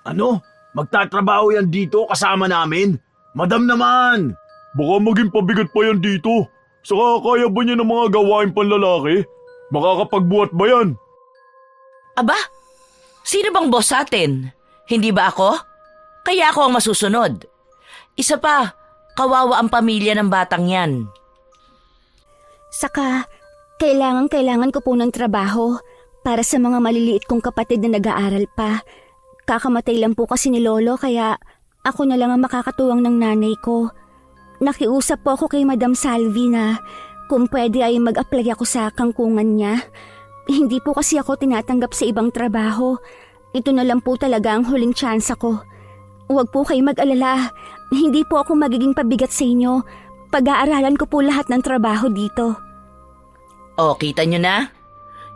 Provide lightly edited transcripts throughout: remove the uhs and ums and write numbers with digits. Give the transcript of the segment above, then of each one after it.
Ano? Magtatrabaho yan dito kasama namin? Madam naman! Baka maging pabigat pa yan dito. Saka kaya ba niya ng mga gawain panlalaki? Makakapagbuhat ba yan? Aba, sino bang boss sa atin? Hindi ba ako? Kaya ako ang masusunod. Isa pa, kawawa ang pamilya ng batang yan. Saka, kailangan ko po ng trabaho para sa mga maliliit kong kapatid na nag-aaral pa. Kakamatay lang po kasi ni Lolo kaya ako na lang ang makakatuwang ng nanay ko. Nakiusap po ako kay Madam Salvi na kung pwede ay mag-apply ako sa kangkungan niya. Hindi po kasi ako tinatanggap sa ibang trabaho. Ito na lang po talaga ang huling chance ko. Huwag po kayo mag-alala. Hindi po ako magiging pabigat sa inyo. Pag-aaralan ko po lahat ng trabaho dito. O, kita nyo na?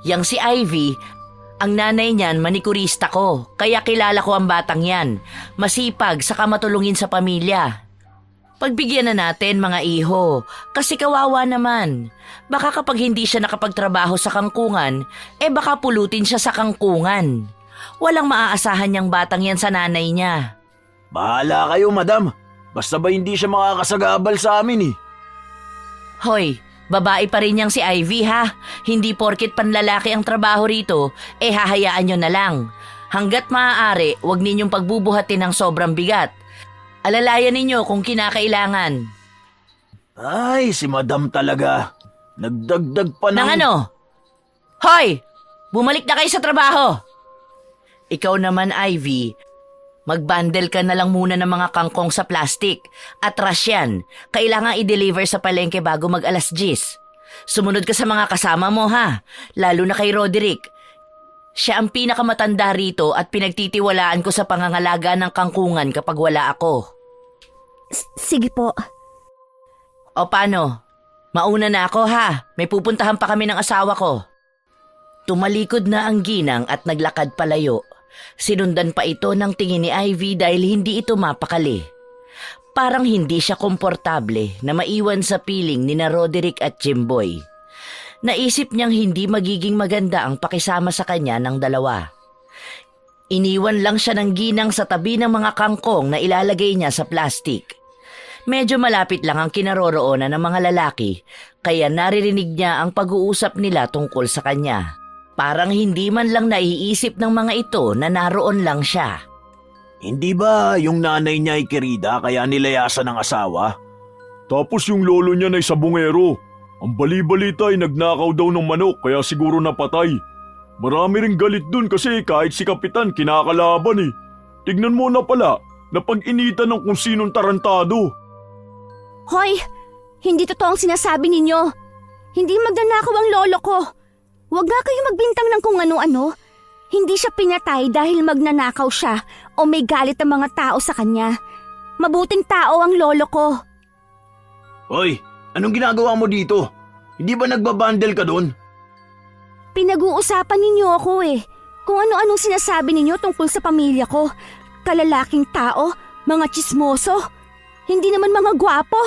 Yang si Ivy, ang nanay niyan manikurista ko, kaya kilala ko ang batang yan. Masipag, saka matulungin sa pamilya. Pagbigyan na natin mga iho, kasi kawawa naman. Baka kapag hindi siya nakapagtrabaho sa kangkungan, baka pulutin siya sa kangkungan. Walang maaasahan niyang batang yan sa nanay niya. Bahala kayo, madam. Basta ba hindi siya makakasagabal sa amin eh. Hoy, babae pa rin yang si Ivy ha. Hindi porket panlalaki ang trabaho rito, hahayaan nyo na lang. Hanggat maaari, huwag ninyong pagbubuhatin ng sobrang bigat. Alalayan ninyo kung kinakailangan. Ay, si madam talaga. Nagdagdag pa ng... Nang ano? Hoy! Bumalik na kayo sa trabaho! Ikaw naman, Ivy, mag-bundle ka na lang muna ng mga kangkong sa plastic. Atras yan. Kailangan i-deliver sa palengke bago mag-alas 10. Sumunod ka sa mga kasama mo ha, lalo na kay Roderick. Siya ang pinakamatanda rito at pinagtitiwalaan ko sa pangangalaga ng kangkungan kapag wala ako. Sige po. O paano? Mauna na ako ha, may pupuntahan pa kami ng asawa ko. Tumalikod na ang ginang at naglakad palayo. Sinundan pa ito ng tingin ni Ivy dahil hindi ito mapakali. Parang hindi siya komportable na maiwan sa piling ni na Roderick at Jimboy. Naisip niyang hindi magiging maganda ang pakisama sa kanya ng dalawa. Iniwan lang siya ng ginang sa tabi ng mga kangkong na ilalagay niya sa plastic. Medyo malapit lang ang kinaroroonan ng mga lalaki, kaya naririnig niya ang pag-uusap nila tungkol sa kanya. Parang hindi man lang naiisip ng mga ito na naroon lang siya. Hindi ba yung nanay niya ay kirida kaya nilayasan ng asawa? Tapos yung lolo niya na sabungero. Ang bali-balita ay nagnakaw daw ng manok kaya siguro napatay. Marami ring galit dun kasi kahit si Kapitan kinakalaban eh. Tignan mo na pala, napag-initan ng kung sinong tarantado. Hoy! Hindi totoo ang sinasabi ninyo. Hindi magnanakaw ang lolo ko. Huwag nga kayo magbintang ng kung ano-ano. Hindi siya pinatay dahil magnanakaw siya o may galit ang mga tao sa kanya. Mabuting tao ang lolo ko. Hoy, anong ginagawa mo dito? Hindi ba nagbabandel ka doon? Pinag-uusapan ninyo ako eh. Kung ano-anong sinasabi ninyo tungkol sa pamilya ko. Kalalaking tao, mga tsismoso. Hindi naman mga gwapo.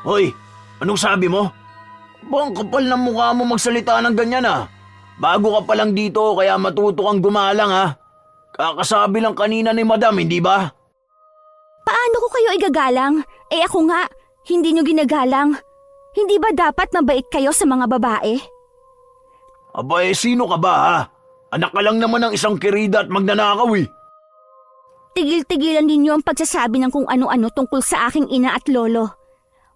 Hoy, anong sabi mo? Bang kapal ng mukha mo magsalita ng ganyan ah. Bago ka pa lang dito kaya matuto kang gumalang ha. Kakasabi lang kanina ni madam, hindi ba? Paano ko kayo igagalang? Ako nga, hindi nyo ginagalang. Hindi ba dapat mabait kayo sa mga babae? Aba sino ka ba ha? Anak ka lang naman ng isang kirida at magnanakaw eh. Tigil-tigilan ninyo ang pagsasabi ng kung ano-ano tungkol sa aking ina at lolo.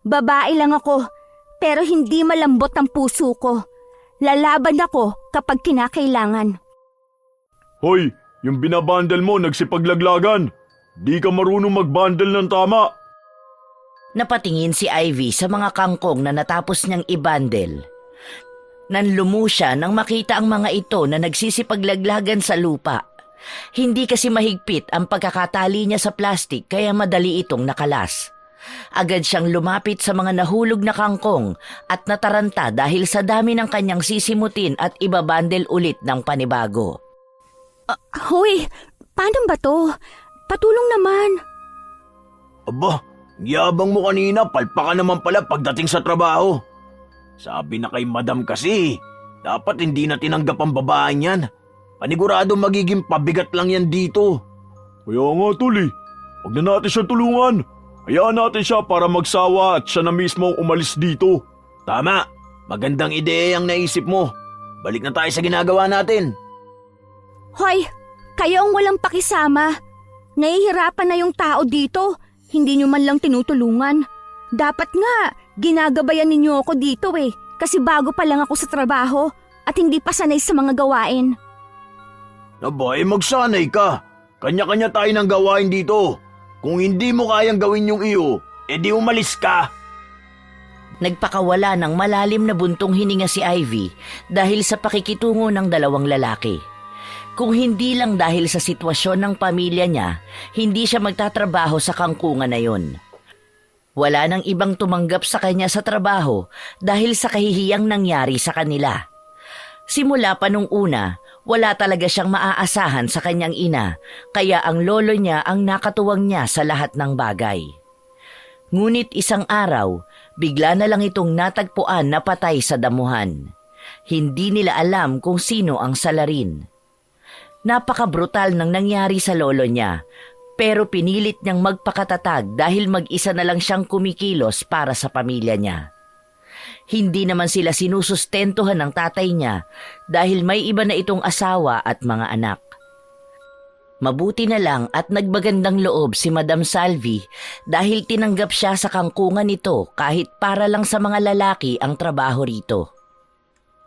Babae lang ako, pero hindi malambot ang puso ko. Lalaban ako kapag kinakailangan. Hoy, yung binabandel mo nagsipaglaglagan. Di ka marunong magbandel ng tama. Napatingin si Ivy sa mga kangkong na natapos niyang ibandel. Nanlumo siya nang makita ang mga ito na nagsisipaglaglagan sa lupa. Hindi kasi mahigpit ang pagkakatali niya sa plastik kaya madali itong nakalas. Agad siyang lumapit sa mga nahulog na kangkong at nataranta dahil sa dami ng kanyang sisimutin at ibabandel ulit ng panibago. Hoy, paano ba to? Patulong naman. Aba, yabang mo kanina, palpa ka naman pala pagdating sa trabaho. Sabi na kay madam kasi, dapat hindi na tinanggap ang babaeng yan. Panigurado magiging pabigat lang yan dito. Kaya nga tol eh. Huwag na natin siya tulungan. Hayaan natin siya para magsawa at siya na mismo ang umalis dito. Tama, magandang ideya ang naisip mo. Balik na tayo sa ginagawa natin. Hoy, kayo ang walang pakisama. Nahihirapan na yung tao dito. Hindi nyo man lang tinutulungan. Dapat nga, ginagabayan ninyo ako dito eh. Kasi bago pa lang ako sa trabaho at hindi pa sanay sa mga gawain. Abay, magsanay ka. Kanya-kanya tayo ng gawain dito. Kung hindi mo kayang gawin yung iyo, edi umalis ka. Nagpakawala ng malalim na buntong hininga si Ivy dahil sa pakikitungo ng dalawang lalaki. Kung hindi lang dahil sa sitwasyon ng pamilya niya, hindi siya magtatrabaho sa kangkungan na yun. Wala nang ibang tumanggap sa kanya sa trabaho dahil sa kahihiyang nangyari sa kanila. Simula pa nung una, wala talaga siyang maaasahan sa kanyang ina, kaya ang lolo niya ang nakatuwang niya sa lahat ng bagay. Ngunit isang araw, bigla na lang itong natagpuan na patay sa damuhan. Hindi nila alam kung sino ang salarin. Napaka-brutal ng nangyari sa lolo niya, pero pinilit niyang magpakatatag dahil mag-isa na lang siyang kumikilos para sa pamilya niya. Hindi naman sila sinusustentuhan ng tatay niya dahil may iba na itong asawa at mga anak. Mabuti na lang at nagbagandang loob si Madam Salvi dahil tinanggap siya sa kangkungan nito kahit para lang sa mga lalaki ang trabaho rito.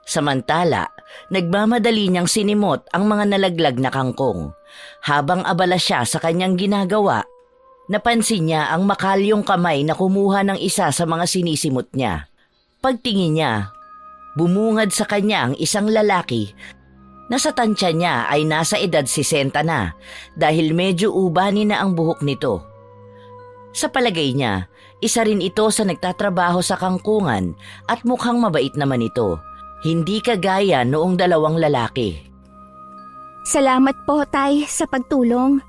Samantala, nagmamadali niyang sinimot ang mga nalaglag na kangkong. Habang abala siya sa kanyang ginagawa, napansin niya ang makalyong kamay na kumuha ng isa sa mga sinisimot niya. Pagtingin niya, bumungad sa kanya ang isang lalaki na sa tansya niya ay nasa edad 60 na dahil medyo ubani na ang buhok nito. Sa palagay niya, isa rin ito sa nagtatrabaho sa kangkungan at mukhang mabait naman ito. Hindi kagaya noong dalawang lalaki. Salamat po, Tay, sa pagtulong.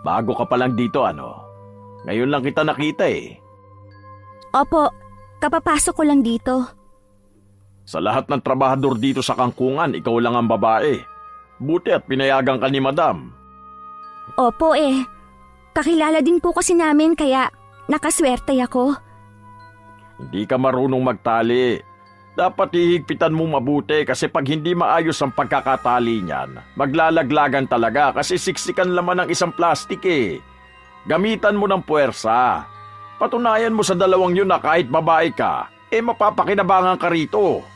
Bago ka pa lang dito, ano? Ngayon lang kita nakita eh. Opo, kapapasok ko lang dito. Sa lahat ng trabahador dito sa kangkungan, ikaw lang ang babae. Buti at pinayagan ka ni Madam. Opo kakilala din po kasi namin kaya nakaswerte ako. Hindi ka marunong magtali. Dapat hihigpitan mo mabuti kasi pag hindi maayos ang pagkakatali niyan, maglalaglagan talaga kasi siksikan laman ng isang plastik eh. Gamitan mo ng puwersa. Patunayan mo sa dalawang yun na kahit babae ka, mapapakinabangan ka rito.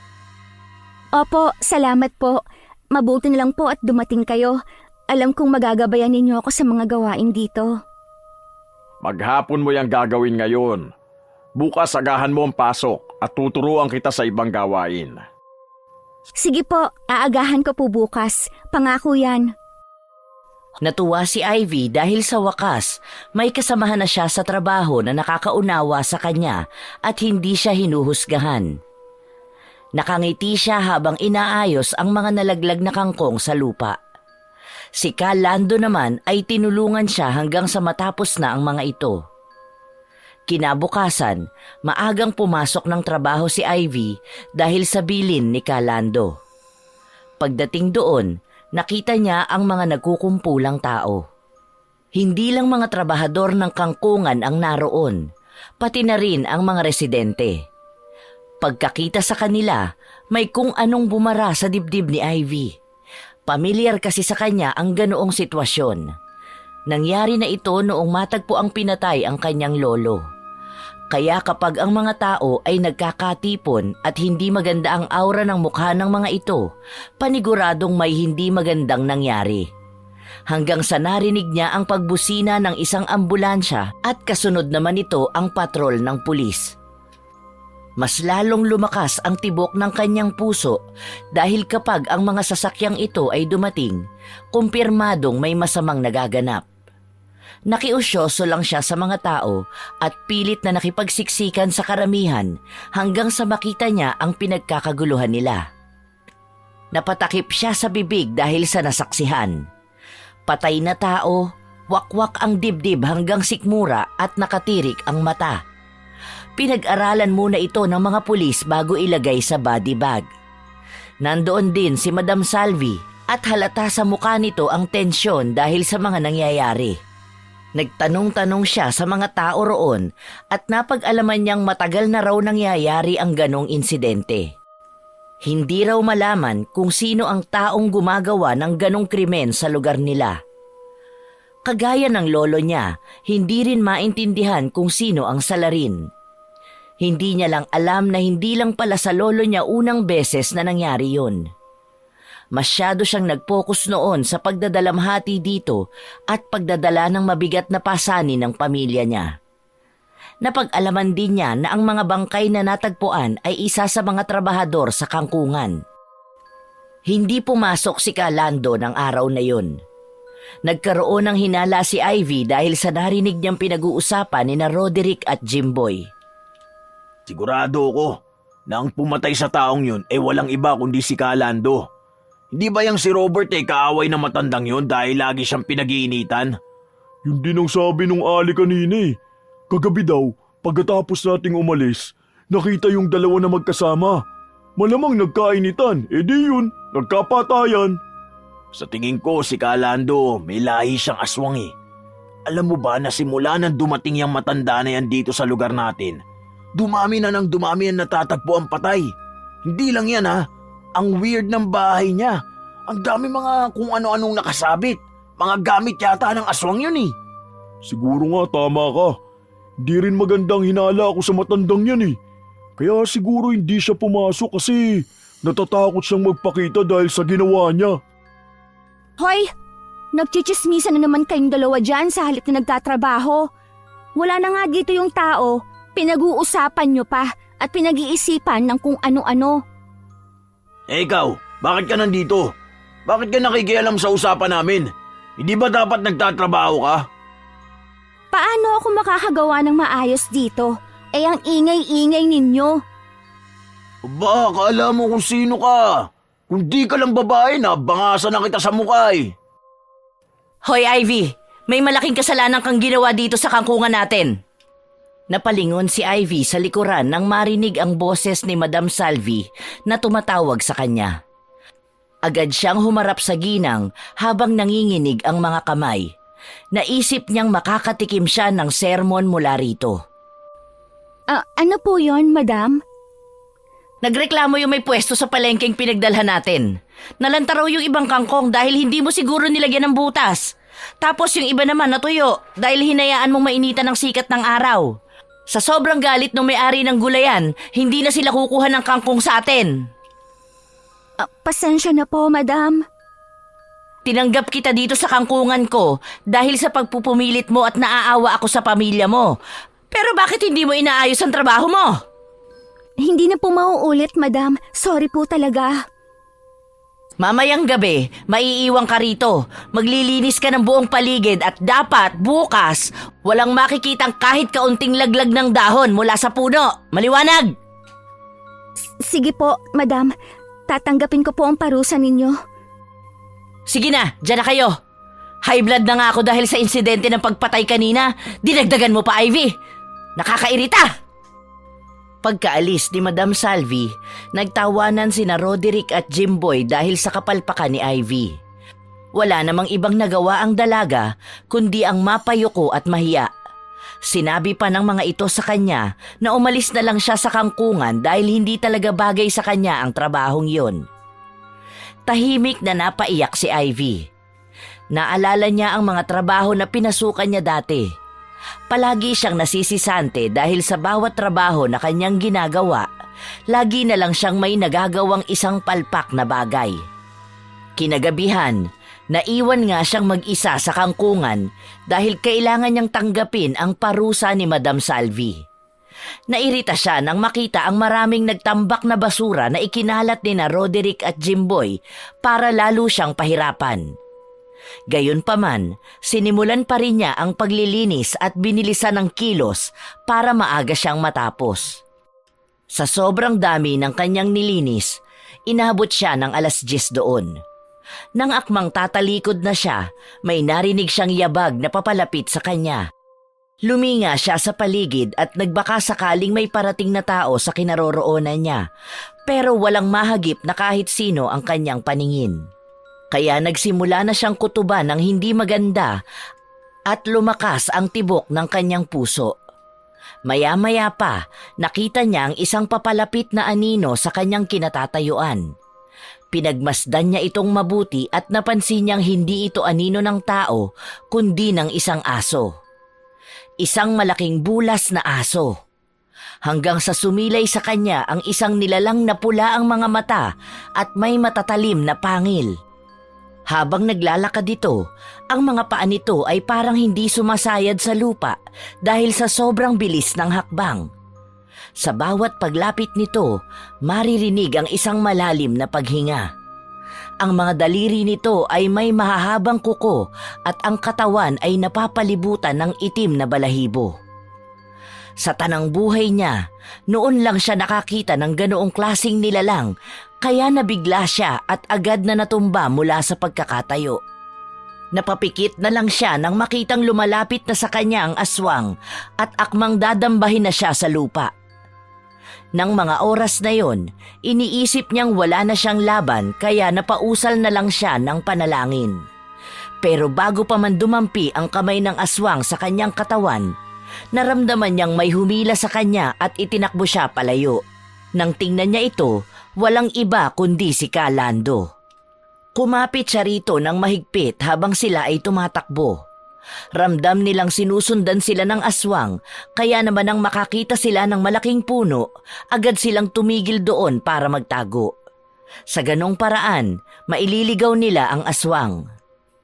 Opo, salamat po. Mabuti na lang po at dumating kayo. Alam kong magagabayan ninyo ako sa mga gawain dito. Maghapon mo yung gagawin ngayon. Bukas agahan mo ang pasok at tuturuan kita sa ibang gawain. Sige po, aagahan ko po bukas. Pangako yan. Natuwa si Ivy dahil sa wakas may kasamahan na siya sa trabaho na nakakaunawa sa kanya at hindi siya hinuhusgahan. Nakangiti siya habang inaayos ang mga nalaglag na kangkong sa lupa. Si Ka Lando naman ay tinulungan siya hanggang sa matapos na ang mga ito. Kinabukasan, maagang pumasok ng trabaho si Ivy dahil sa bilin ni Ka Lando. Pagdating doon, nakita niya ang mga nagkukumpulang tao. Hindi lang mga trabahador ng kangkungan ang naroon, pati na rin ang mga residente. Pagkakita sa kanila, may kung anong bumara sa dibdib ni Ivy. Pamilyar kasi sa kanya ang ganoong sitwasyon. Nangyari na ito noong matagpo ang pinatay ang kanyang lolo. Kaya kapag ang mga tao ay nagkakatipon at hindi maganda ang aura ng mukha ng mga ito, paniguradong may hindi magandang nangyari. Hanggang sa narinig niya ang pagbusina ng isang ambulansya at kasunod naman ito ang patrol ng pulis. Mas lalong lumakas ang tibok ng kanyang puso dahil kapag ang mga sasakyang ito ay dumating, kumpirmadong may masamang nagaganap. Nakiusyoso lang siya sa mga tao at pilit na nakipagsiksikan sa karamihan hanggang sa makita niya ang pinagkakaguluhan nila. Napatakip siya sa bibig dahil sa nasaksihan. Patay na tao, wakwak ang dibdib hanggang sikmura at nakatirik ang mata. Pinag-aralan muna ito ng mga pulis bago ilagay sa body bag. Nandoon din si Madam Salvi At halata sa mukha nito ang tensyon dahil sa mga nangyayari. Nagtanong-tanong siya sa mga tao roon at napag-alaman niyang matagal na raw nangyayari ang ganong insidente. Hindi raw malaman kung sino ang taong gumagawa ng ganong krimen sa lugar nila. Kagaya ng lolo niya, hindi rin maintindihan kung sino ang salarin. Hindi niya lang alam na hindi lang pala sa lolo niya unang beses na nangyari yun. Masyado siyang nag-focus noon sa pagdadalamhati dito at pagdadala ng mabigat na pasanin ng pamilya niya. Napag-alaman din niya na ang mga bangkay na natagpuan ay isa sa mga trabahador sa kangkungan. Hindi pumasok si Kalando ng araw na yun. Nagkaroon ng hinala si Ivy dahil sa narinig niyang pinag-uusapan ni na Roderick at Jimboy. Sigurado ko na ang pumatay sa taong yun ay walang iba kundi si Kalando. Hindi ba yung si Robert kaaway na matandang yun dahil lagi siyang pinag-iinitan? Yun din ang sabi nung Ali kanina eh. Kagabi daw, pagkatapos nating umalis, nakita yung dalawa na magkasama. Malamang nagkainitan, di yun, nagkapatayan. Sa tingin ko si Kalando may lahi siyang aswang eh. Alam mo ba na simula nang dumating yung matanda na yan dito sa lugar natin, dumami na ng dumami ang natatagpo ang patay. Hindi lang yan ha. Ang weird ng bahay niya. Ang dami mga kung ano-anong nakasabit. Mga gamit yata ng aswang yun eh. Siguro nga tama ka. Di rin magandang hinala ako sa matandang yan eh. Kaya siguro hindi siya pumasok kasi natatakot siyang magpakita dahil sa ginawa niya. Hoy! Nagchichismisan na naman kayong dalawa dyan sa halip na nagtatrabaho. Wala na nga dito yung tao. Pinag-uusapan nyo pa at pinag-iisipan ng kung ano-ano. Ikaw, bakit ka nandito? Bakit ka nakikialam sa usapan namin? Hindi ba dapat nagtatrabaho ka? Paano ako makakagawa ng maayos dito? Ang ingay-ingay ninyo. Ba, akala mo kung sino ka. Kung di ka lang babae na, bangasan na kita sa mukha eh. Hoy Ivy, may malaking kasalanan kang ginawa dito sa kangkungan natin. Napalingon si Ivy sa likuran nang marinig ang boses ni Madam Salvi na tumatawag sa kanya. Agad siyang humarap sa ginang habang nanginginig ang mga kamay. Naisip niyang makakatikim siya ng sermon mula rito. Ano po yon, Madam? Nagreklamo yung may pwesto sa palengkeng pinagdalhan natin. Nalanta raw yung ibang kangkong dahil hindi mo siguro nilagyan ng butas. Tapos yung iba naman natuyo dahil hinayaan mong mainitan ng sikat ng araw. Sa sobrang galit ng may-ari ng gulayan, hindi na sila kukuha ng kangkong sa atin. Pasensya na po, Madam. Tinanggap kita dito sa kangkungan ko dahil sa pagpupumilit mo at naaawa ako sa pamilya mo. Pero bakit hindi mo inaayos ang trabaho mo? Hindi na po mauulit, Madam. Sorry po talaga. Mamayang gabi, maiiwang ka rito. Maglilinis ka ng buong paligid at dapat bukas walang makikitang kahit kaunting laglag ng dahon mula sa puno. Maliwanag! Sige po, Madam. Tatanggapin ko po ang parusa ninyo. Sige na, dyan na kayo. High blood na nga ako dahil sa insidente ng pagpatay kanina. Dinagdagan mo pa, Ivy. Nakakairita! Pagkaalis ni Madam Salvi, nagtawanan sina Roderick at Jimboy dahil sa kapalpakan ni Ivy. Wala namang ibang nagawa ang dalaga kundi ang mapayuko at mahiya. Sinabi pa ng mga ito sa kanya na umalis na lang siya sa kangkungan dahil hindi talaga bagay sa kanya ang trabahong yun. Tahimik na napaiyak si Ivy. Naalala niya ang mga trabaho na pinasukan niya dati. Palagi siyang nasisisante dahil sa bawat trabaho na kanyang ginagawa, lagi na lang siyang may nagagawang isang palpak na bagay. Kinagabihan, naiwan nga siyang mag-isa sa kangkungan dahil kailangan niyang tanggapin ang parusa ni Madam Salvi. Nairita siya nang makita ang maraming nagtambak na basura na ikinalat ni na Roderick at Jimboy para lalo siyang pahirapan. Gayunpaman, sinimulan pa rin niya ang paglilinis at binilisan ng kilos para maaga siyang matapos. Sa sobrang dami ng kanyang nilinis, inabot siya ng 10:00 doon. Nang akmang tatalikod na siya, may narinig siyang yabag na papalapit sa kanya. Luminga siya sa paligid at nagbaka sakaling may parating na tao sa kinaroroonan niya, pero walang mahagip na kahit sino ang kanyang paningin. Kaya nagsimula na siyang kutuban ng hindi maganda at lumakas ang tibok ng kanyang puso. Maya-maya pa, nakita niya ang isang papalapit na anino sa kanyang kinatatayuan. Pinagmasdan niya itong mabuti at napansin niyang hindi ito anino ng tao kundi ng isang aso. Isang malaking bulas na aso. Hanggang sa sumilay sa kanya ang isang nilalang na pula ang mga mata at may matatalim na pangil. Habang naglalakad ito, ang mga paa nito ay parang hindi sumasayad sa lupa dahil sa sobrang bilis ng hakbang. Sa bawat paglapit nito, maririnig ang isang malalim na paghinga. Ang mga daliri nito ay may mahahabang kuko at ang katawan ay napapalibutan ng itim na balahibo. Sa tanang buhay niya, noon lang siya nakakita ng ganoong klasing nilalang, kaya nabigla siya at agad na natumba mula sa pagkakatayo. Napapikit na lang siya nang makitang lumalapit na sa kanya ang aswang at akmang dadambahin na siya sa lupa. Nang mga oras na yon, iniisip niyang wala na siyang laban kaya napausal na lang siya ng panalangin. Pero bago pa man dumampi ang kamay ng aswang sa kanyang katawan, naramdaman niyang may humila sa kanya at itinakbo siya palayo. Nang tingnan niya ito, walang iba kundi si Kalando. Kumapit siya rito ng mahigpit habang sila ay tumatakbo. Ramdam nilang sinusundan sila ng aswang, kaya naman nang makakita sila ng malaking puno, agad silang tumigil doon para magtago. Sa ganong paraan, maililigaw nila ang aswang.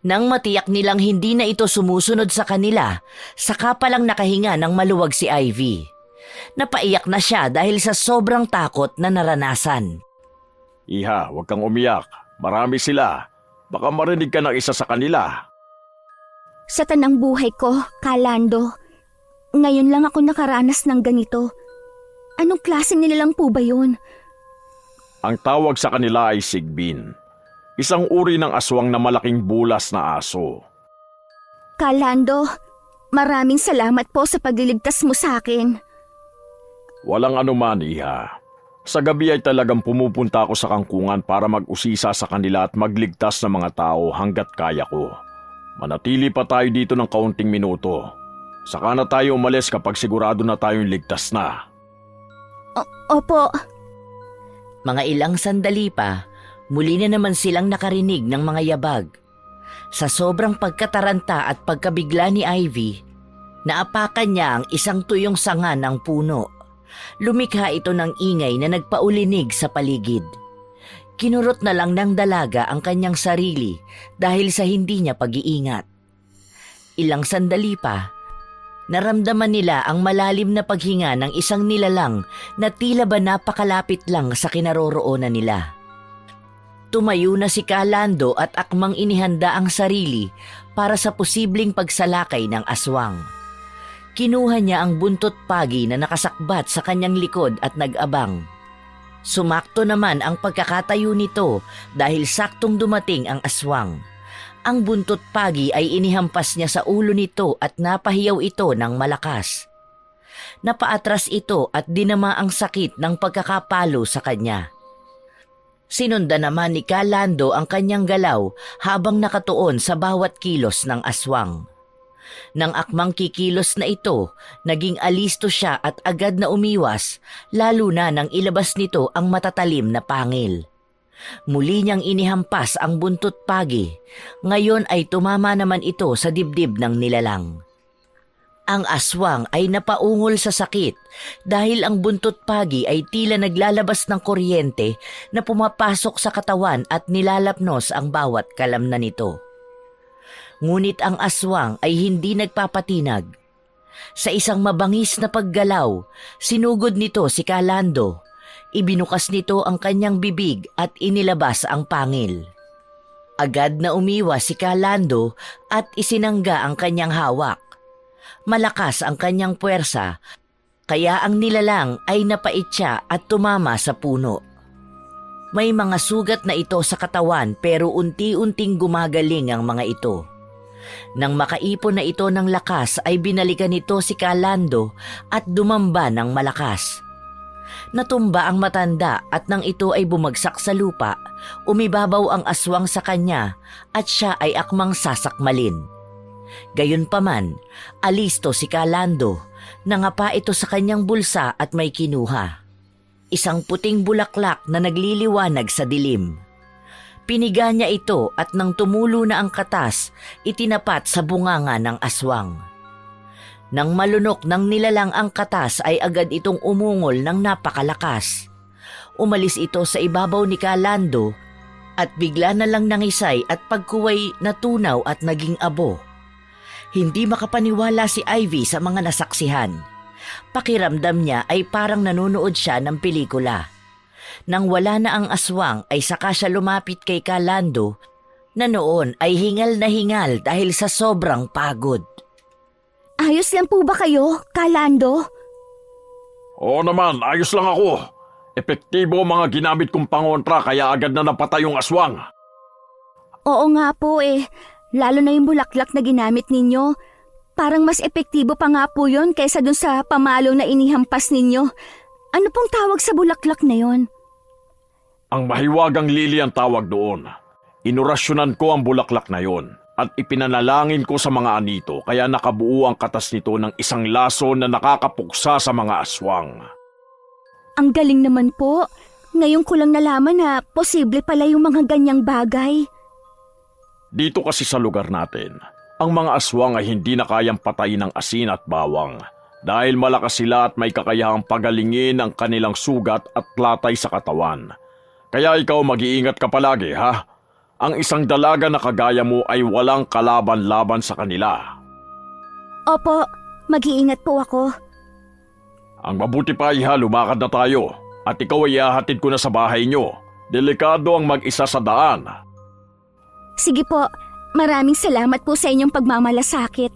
Nang matiyak nilang hindi na ito sumusunod sa kanila, saka palang nakahinga ng maluwag si Ivy. Napaiyak na siya dahil sa sobrang takot na naranasan. Iha, huwag kang umiyak. Marami sila. Baka marinig ka ng isa sa kanila. Sa tanang buhay ko, Kalando, ngayon lang ako nakaranas ng ganito. Anong klaseng nilalang po ba yun? Ang tawag sa kanila ay sigbin. Isang uri ng aswang na malaking bulas na aso. Kalando, maraming salamat po sa pagliligtas mo sa akin. Walang anuman, Iha. Sa gabi ay talagang pumupunta ako sa kangkungan para mag-usisa sa kanila at magligtas ng mga tao hanggat kaya ko. Manatili pa tayo dito ng kaunting minuto. Saka na tayo umalis kapag sigurado na tayong ligtas na. Opo. Mga ilang sandali pa, muli na naman silang nakarinig ng mga yabag. Sa sobrang pagkataranta at pagkabigla ni Ivy, naapakan niya ang isang tuyong sanga ng puno. Lumikha ito ng ingay na nagpaulinig sa paligid. Kinurot na lang ng dalaga ang kanyang sarili dahil sa hindi niya pag-iingat. Ilang sandali pa, naramdaman nila ang malalim na paghinga ng isang nilalang na tila ba napakalapit lang sa kinaroroonan nila. Tumayo na si Kalando at akmang inihanda ang sarili para sa posibleng pagsalakay ng aswang. Kinuha niya ang buntot pagi na nakasakbat sa kanyang likod at nag-abang. Sumakto naman ang pagkakatayo nito dahil saktong dumating ang aswang. Ang buntot pagi ay inihampas niya sa ulo nito at napahiyaw ito ng malakas. Napaatras ito at dinama ang sakit ng pagkakapalo sa kanya. Sinundan naman ni Kalando ang kanyang galaw habang nakatuon sa bawat kilos ng aswang. Nang akmang kikilos na ito, naging alisto siya at agad na umiwas, lalo na nang ilabas nito ang matatalim na pangil. Muli niyang inihampas ang buntot pagi, ngayon ay tumama naman ito sa dibdib ng nilalang. Ang aswang ay napaungol sa sakit dahil ang buntot pagi ay tila naglalabas ng kuryente na pumapasok sa katawan at nilalapnos ang bawat kalamnan nito. Ngunit ang aswang ay hindi nagpapatinag. Sa isang mabangis na paggalaw, sinugod nito si Kalando. Ibinukas nito ang kanyang bibig at inilabas ang pangil. Agad na umiwas si Kalando at isinangga ang kanyang hawak. Malakas ang kanyang puwersa, kaya ang nilalang ay napait siya at tumama sa puno. May mga sugat na ito sa katawan pero unti-unting gumagaling ang mga ito. Nang makaipon na ito ng lakas ay binalikan nito si Kalando at dumamba ng malakas. Natumba ang matanda at nang ito ay bumagsak sa lupa, Umibabaw ang aswang sa kanya at siya ay akmang sasakmalin. Gayunpaman, alisto si Kalando. Nangapa ito sa kanyang bulsa at may kinuha. Isang puting bulaklak na nagliliwanag sa dilim. Piniga niya ito at nang tumulo na ang katas, itinapat sa bunganga ng aswang. Nang malunok ng nilalang ang katas ay agad itong umungol ng napakalakas. Umalis ito sa ibabaw ni Kalando at bigla na lang nangisay at pagkuway natunaw at naging abo. Hindi makapaniwala si Ivy sa mga nasaksihan. Pakiramdam niya ay parang nanonood siya ng pelikula. Nang wala na ang aswang ay saka siya lumapit kay Kalando na noon ay hingal na hingal dahil sa sobrang pagod. Ayos lang po ba kayo, Kalando? Oo naman, ayos lang ako. Epektibo ang mga ginamit kong pangontra kaya agad na napatay yung aswang. Oo nga po eh. Lalo na yung bulaklak na ginamit ninyo. Parang mas epektibo pa nga po yun kaysa dun sa pamalo na inihampas ninyo. Ano pong tawag sa bulaklak na yon? Ang mahiwagang lili ang tawag doon. Inurasyonan ko ang bulaklak na yon at ipinanalangin ko sa mga anito kaya nakabuo ang katas nito ng isang laso na nakakapuksa sa mga aswang. Ang galing naman po. Ngayon ko lang nalaman na posible pala yung mga ganyang bagay. Dito kasi sa lugar natin, ang mga aswang ay hindi na kayang patayin ng asin at bawang dahil malakas sila at may kakayahang pagalingin ang kanilang sugat at latay sa katawan. Kaya ikaw mag-iingat ka palagi, ha? Ang isang dalaga na kagaya mo ay walang kalaban-laban sa kanila. Opo, mag-iingat po ako. Ang mabuti pa iha, lumakad na tayo at ikaw ay ihahatid ko na sa bahay nyo. Delikado ang mag-isa sa daan. Sige po, maraming salamat po sa inyong pagmamalasakit.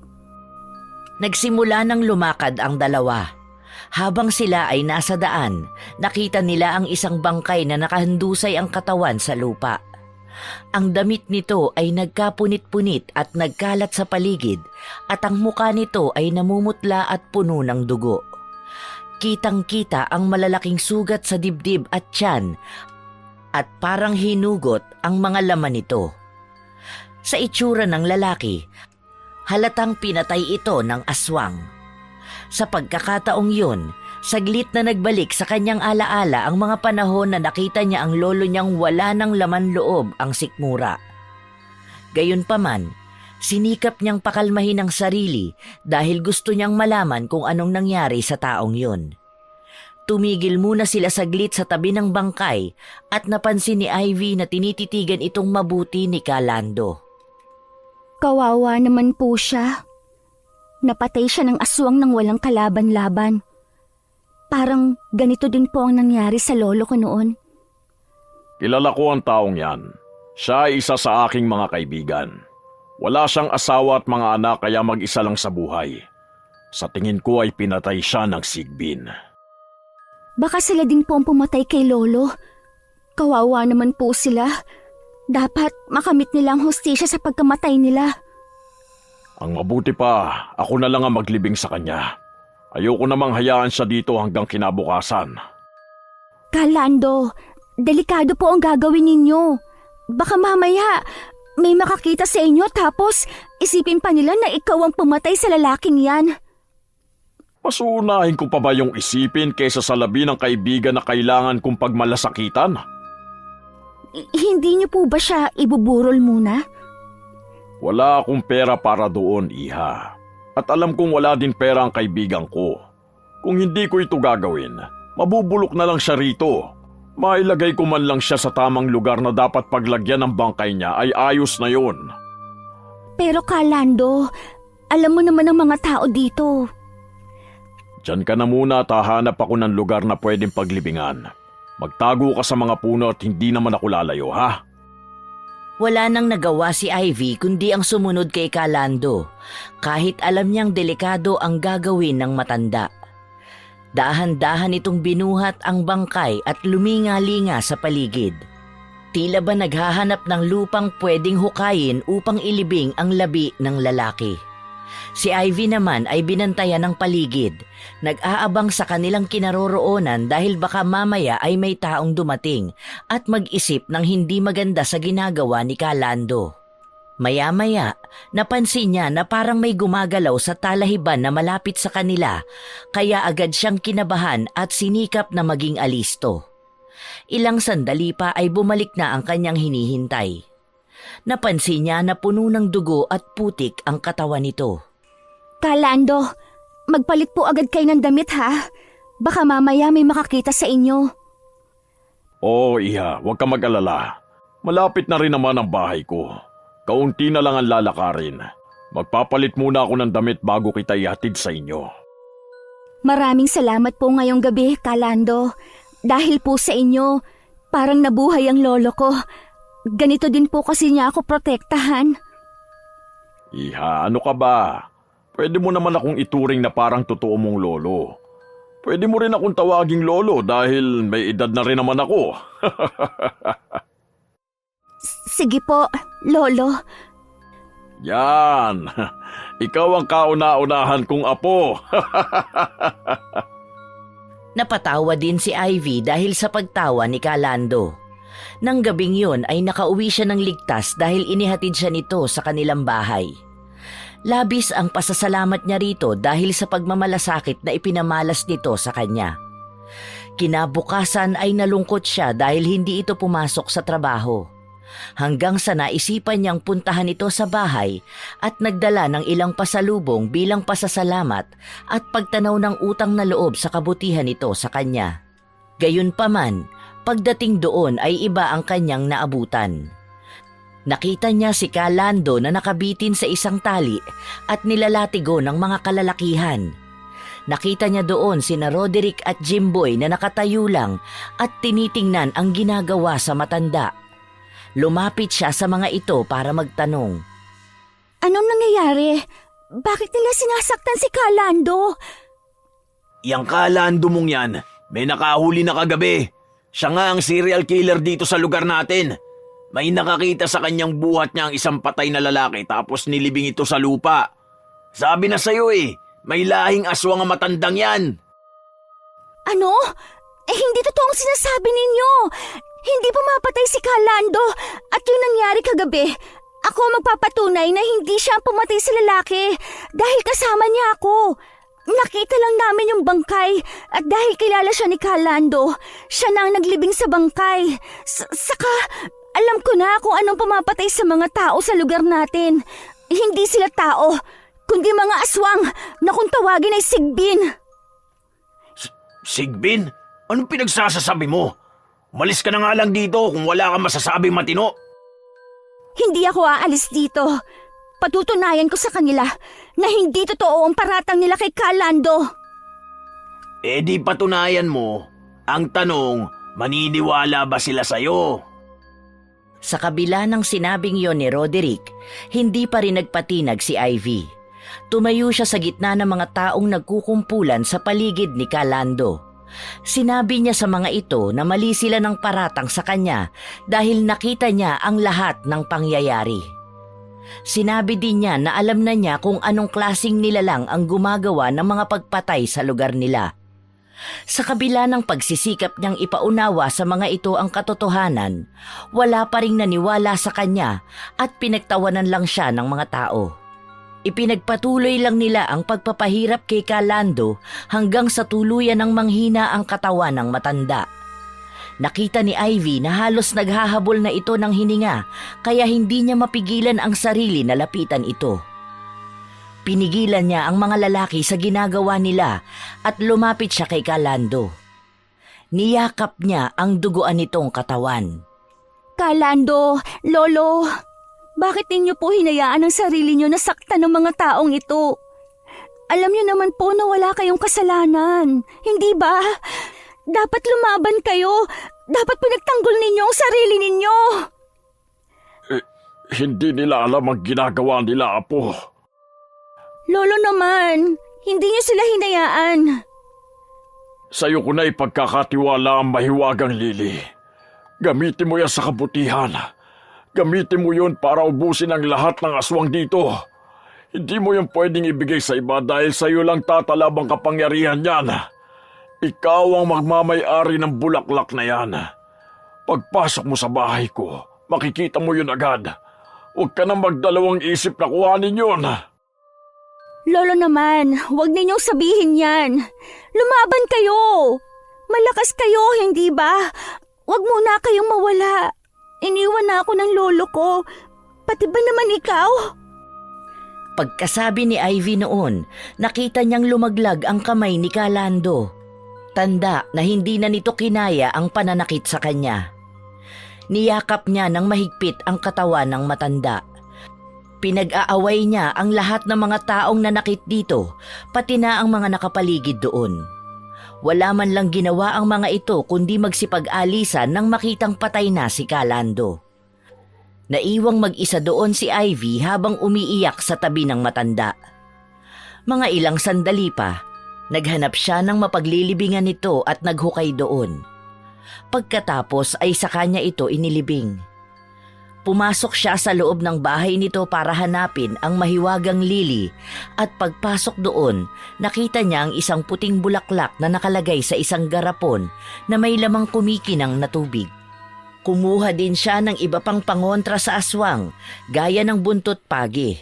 Nagsimula ng lumakad ang dalawa. Habang sila ay nasa daan, nakita nila ang isang bangkay na nakahandusay ang katawan sa lupa. Ang damit nito ay nagkapunit-punit at nagkalat sa paligid at ang muka nito ay namumutla at puno ng dugo. Kitang-kita ang malalaking sugat sa dibdib at tiyan at parang hinugot ang mga laman nito. Sa itsura ng lalaki, halatang pinatay ito ng aswang. Sa pagkakataong yun, saglit na nagbalik sa kanyang alaala ang mga panahon na nakita niya ang lolo niyang wala ng laman loob ang sikmura. Gayunpaman, sinikap niyang pakalmahin ang sarili dahil gusto niyang malaman kung anong nangyari sa taong yun. Tumigil muna sila saglit sa tabi ng bangkay at napansin ni Ivy na tinititigan itong mabuti ni Kalando. Kawawa naman po siya. Napatay siya ng aswang nang walang kalaban-laban. Parang ganito din po ang nangyari sa lolo ko noon. Kilala ko ang taong yan. Siya ay isa sa aking mga kaibigan. Wala siyang asawa at mga anak kaya mag-isa lang sa buhay. Sa tingin ko ay pinatay siya ng sigbin. Baka sila din po ang pumatay kay lolo. Kawawa naman po sila. Dapat makamit nila ang hustisya sa pagkamatay nila. Ang mabuti pa, ako na lang ang maglibing sa kanya. Ayoko namang hayaan siya dito hanggang kinabukasan. Kalando, delikado po ang gagawin ninyo. Baka mamaya may makakita sa inyo tapos isipin pa nila na ikaw ang pumatay sa lalaking yan. Mas uunahin ko pa ba yung isipin kaysa sa labi ng kaibigan na kailangan kong pagmalasakitan? Hindi niyo po ba siya ibuburol muna? Wala akong pera para doon, iha. At alam kong wala din pera ang kaibigan ko. Kung hindi ko ito gagawin, mabubulok na lang siya rito. Mailagay ko man lang siya sa tamang lugar na dapat paglagyan ng bangkay niya ay ayos na yon. Pero Kalando, alam mo naman ang mga tao dito. Diyan ka na muna at hahanap ako ng lugar na pwedeng paglibingan. Magtago ka sa mga puno at hindi naman ako lalayo, ha? Wala nang nagawa si Ivy kundi ang sumunod kay Kalando, kahit alam niyang delikado ang gagawin ng matanda. Dahan-dahan itong binuhat ang bangkay at luminga-linga sa paligid. Tila ba naghahanap ng lupang pwedeng hukayin upang ilibing ang labi ng lalaki. Si Ivy naman ay binantayan ng paligid, nag-aabang sa kanilang kinaroroonan dahil baka mamaya ay may taong dumating at mag-isip ng hindi maganda sa ginagawa ni Kalando. Maya-maya, napansin niya na parang may gumagalaw sa talahiban na malapit sa kanila, kaya agad siyang kinabahan at sinikap na maging alisto. Ilang sandali pa ay bumalik na ang kanyang hinihintay. Napansin niya na puno ng dugo at putik ang katawan nito. Kalando, magpalit po agad kayo ng damit ha. Baka mamaya may makakita sa inyo. Oo, Iha, huwag ka mag-alala. Malapit na rin naman ang bahay ko. Kaunti na lang ang lalakarin. Magpapalit muna ako ng damit bago kita ihatid sa inyo. Maraming salamat po ngayong gabi, Kalando. Dahil po sa inyo, parang nabuhay ang lolo ko. Ganito din po kasi niya ako protektahan. Iha, ano ka ba? Pwede mo naman akong ituring na parang totoo mong lolo. Pwede mo rin akong tawaging lolo dahil may edad na rin naman ako. Sige po, lolo. Yan! Ikaw ang kauna-unahan kong apo. Napatawa din si Ivy dahil sa pagtawa ni Kalando. Nang gabing yun ay nakauwi siya ng ligtas dahil inihatid siya nito sa kanilang bahay. Labis ang pasasalamat niya rito dahil sa pagmamalasakit na ipinamalas nito sa kanya. Kinabukasan ay nalungkot siya dahil hindi ito pumasok sa trabaho. Hanggang sa naisipan niyang puntahan ito sa bahay at nagdala ng ilang pasalubong bilang pasasalamat at pagtanaw ng utang na loob sa kabutihan nito sa kanya. Gayunpaman, pagdating doon ay iba ang kanyang naabutan. Nakita niya si Kalando na nakabitin sa isang tali at nilalatigo ng mga kalalakihan. Nakita niya doon sina Roderick at Jimboy na nakatayo lang at tinitingnan ang ginagawa sa matanda. Lumapit siya sa mga ito para magtanong. Anong nangyayari? Bakit nila sinasaktan si Kalando? Yang Kalando mong yan, may nakahuli na kagabi. Siya nga ang serial killer dito sa lugar natin. May nakakita sa kanyang buhat niya ang isang patay na lalaki tapos nilibing ito sa lupa. Sabi na sa'yo may lahing aswang ang matandang yan. Ano? Hindi totoong sinasabi ninyo. Hindi pumapatay si Kalando at yung nangyari kagabi. Ako magpapatunay na hindi siya ang pumatay sa lalaki dahil kasama niya ako. Nakita lang namin yung bangkay at dahil kilala siya ni Kalando, siya na ang naglibing sa bangkay. Saka alam ko na kung anong pumapatay sa mga tao sa lugar natin. Hindi sila tao, kundi mga aswang na kung tawagin ay sigbin. Sigbin? Anong pinagsasasabi mo? Umalis ka na nga lang dito kung wala kang masasabing matino. Hindi ako aalis dito. Patutunayan ko sa kanila na hindi totoo ang paratang nila kay Kalando. Di patunayan mo. Ang tanong, maniniwala ba sila sa'yo? Sa kabila ng sinabing yon ni Roderick, hindi pa rin nagpatinag si Ivy. Tumayo siya sa gitna ng mga taong nagkukumpulan sa paligid ni Kalando. Sinabi niya sa mga ito na mali sila ng paratang sa kanya dahil nakita niya ang lahat ng pangyayari. Sinabi din niya na alam na niya kung anong klaseng nilalang ang gumagawa ng mga pagpatay sa lugar nila. Sa kabila ng pagsisikap niyang ipaunawa sa mga ito ang katotohanan, wala pa ring naniwala sa kanya at pinagtawanan lang siya ng mga tao. Ipinagpatuloy lang nila ang pagpapahirap kay Kalando hanggang sa tuluyan ng manghina ang katawan ng matanda. Nakita ni Ivy na halos naghahabol na ito ng hininga kaya hindi niya mapigilan ang sarili na lapitan ito. Pinigilan niya ang mga lalaki sa ginagawa nila at lumapit siya kay Kalando. Niyakap niya ang duguan nitong katawan. Kalando, Lolo, bakit ninyo po hinayaan ang sarili niyo na saktan ng mga taong ito? Alam niyo naman po na wala kayong kasalanan, hindi ba? Dapat lumaban kayo. Dapat pinagtanggol ninyo ang sarili ninyo. Hindi nila alam ang ginagawa nila, Apo. Lolo naman, hindi niyo sila hinayaan. Sa'yo ko na ipagkakatiwala ang mahiwagang Lily. Gamitin mo yan sa kabutihan. Gamitin mo yun para ubusin ang lahat ng aswang dito. Hindi mo yung pwedeng ibigay sa iba dahil sa iyo lang tatalab ang kapangyarihan yan. Ikaw ang magmamay-ari ng bulaklak na yan. Pagpasok mo sa bahay ko, makikita mo yun agad. Huwag ka nang magdalawang isip na kuhanin yun. Lolo naman, huwag ninyong sabihin yan. Lumaban kayo. Malakas kayo, hindi ba? Huwag muna kayong mawala. Iniwan na ako ng lolo ko. Pati ba naman ikaw? Pagkasabi ni Ivy noon, nakita niyang lumaglag ang kamay ni Calando. Tanda na hindi na nito kinaya ang pananakit sa kanya. Niyakap niya ng mahigpit ang katawan ng matanda. Pinag-aaway niya ang lahat ng mga taong nanakit dito, pati na ang mga nakapaligid doon. Wala man lang ginawa ang mga ito kundi magsipag-alisan nang makitang patay na si Calando. Naiwang mag-isa doon si Ivy habang umiiyak sa tabi ng matanda. Mga ilang sandali pa, naghanap siya ng mapaglilibingan nito at naghukay doon. Pagkatapos ay sa kanya ito inilibing. Pumasok siya sa loob ng bahay nito para hanapin ang mahiwagang lili at pagpasok doon, nakita niya ang isang puting bulaklak na nakalagay sa isang garapon na may lamang kumikinang na tubig. Kumuha din siya ng iba pang pangontra sa aswang, gaya ng buntot pagi.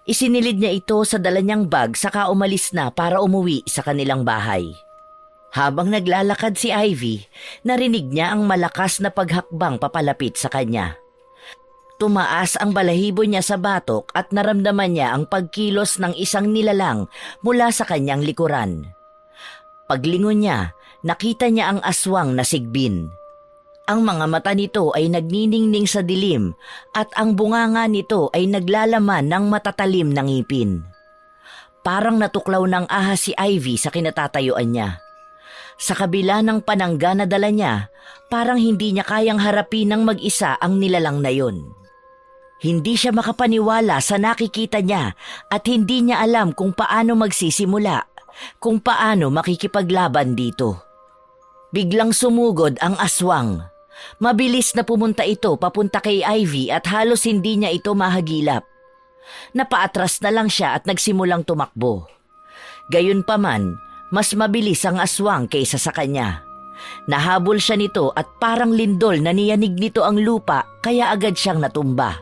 Isinilid niya ito sa dala niyang bag saka umalis na para umuwi sa kanilang bahay. Habang naglalakad si Ivy, narinig niya ang malakas na paghakbang papalapit sa kanya. Tumaas ang balahibo niya sa batok at naramdaman niya ang pagkilos ng isang nilalang mula sa kanyang likuran. Paglingon niya, nakita niya ang aswang na sigbin. Ang mga mata nito ay nagniningning sa dilim at ang bunganga nito ay naglalaman ng matatalim na ngipin. Parang natuklaw ng ahas si Ivy sa kinatatayuan niya. Sa kabila ng panangga na dala niya, parang hindi niya kayang harapin ng mag-isa ang nilalang na yun. Hindi siya makapaniwala sa nakikita niya at hindi niya alam kung paano magsisimula, kung paano makikipaglaban dito. Biglang sumugod ang aswang. Mabilis na pumunta ito papunta kay Ivy at halos hindi niya ito mahagilap. Napaatras na lang siya at nagsimulang tumakbo. Gayunpaman, mas mabilis ang aswang kaysa sa kanya. Nahabol siya nito at parang lindol na niyanig nito ang lupa kaya agad siyang natumba.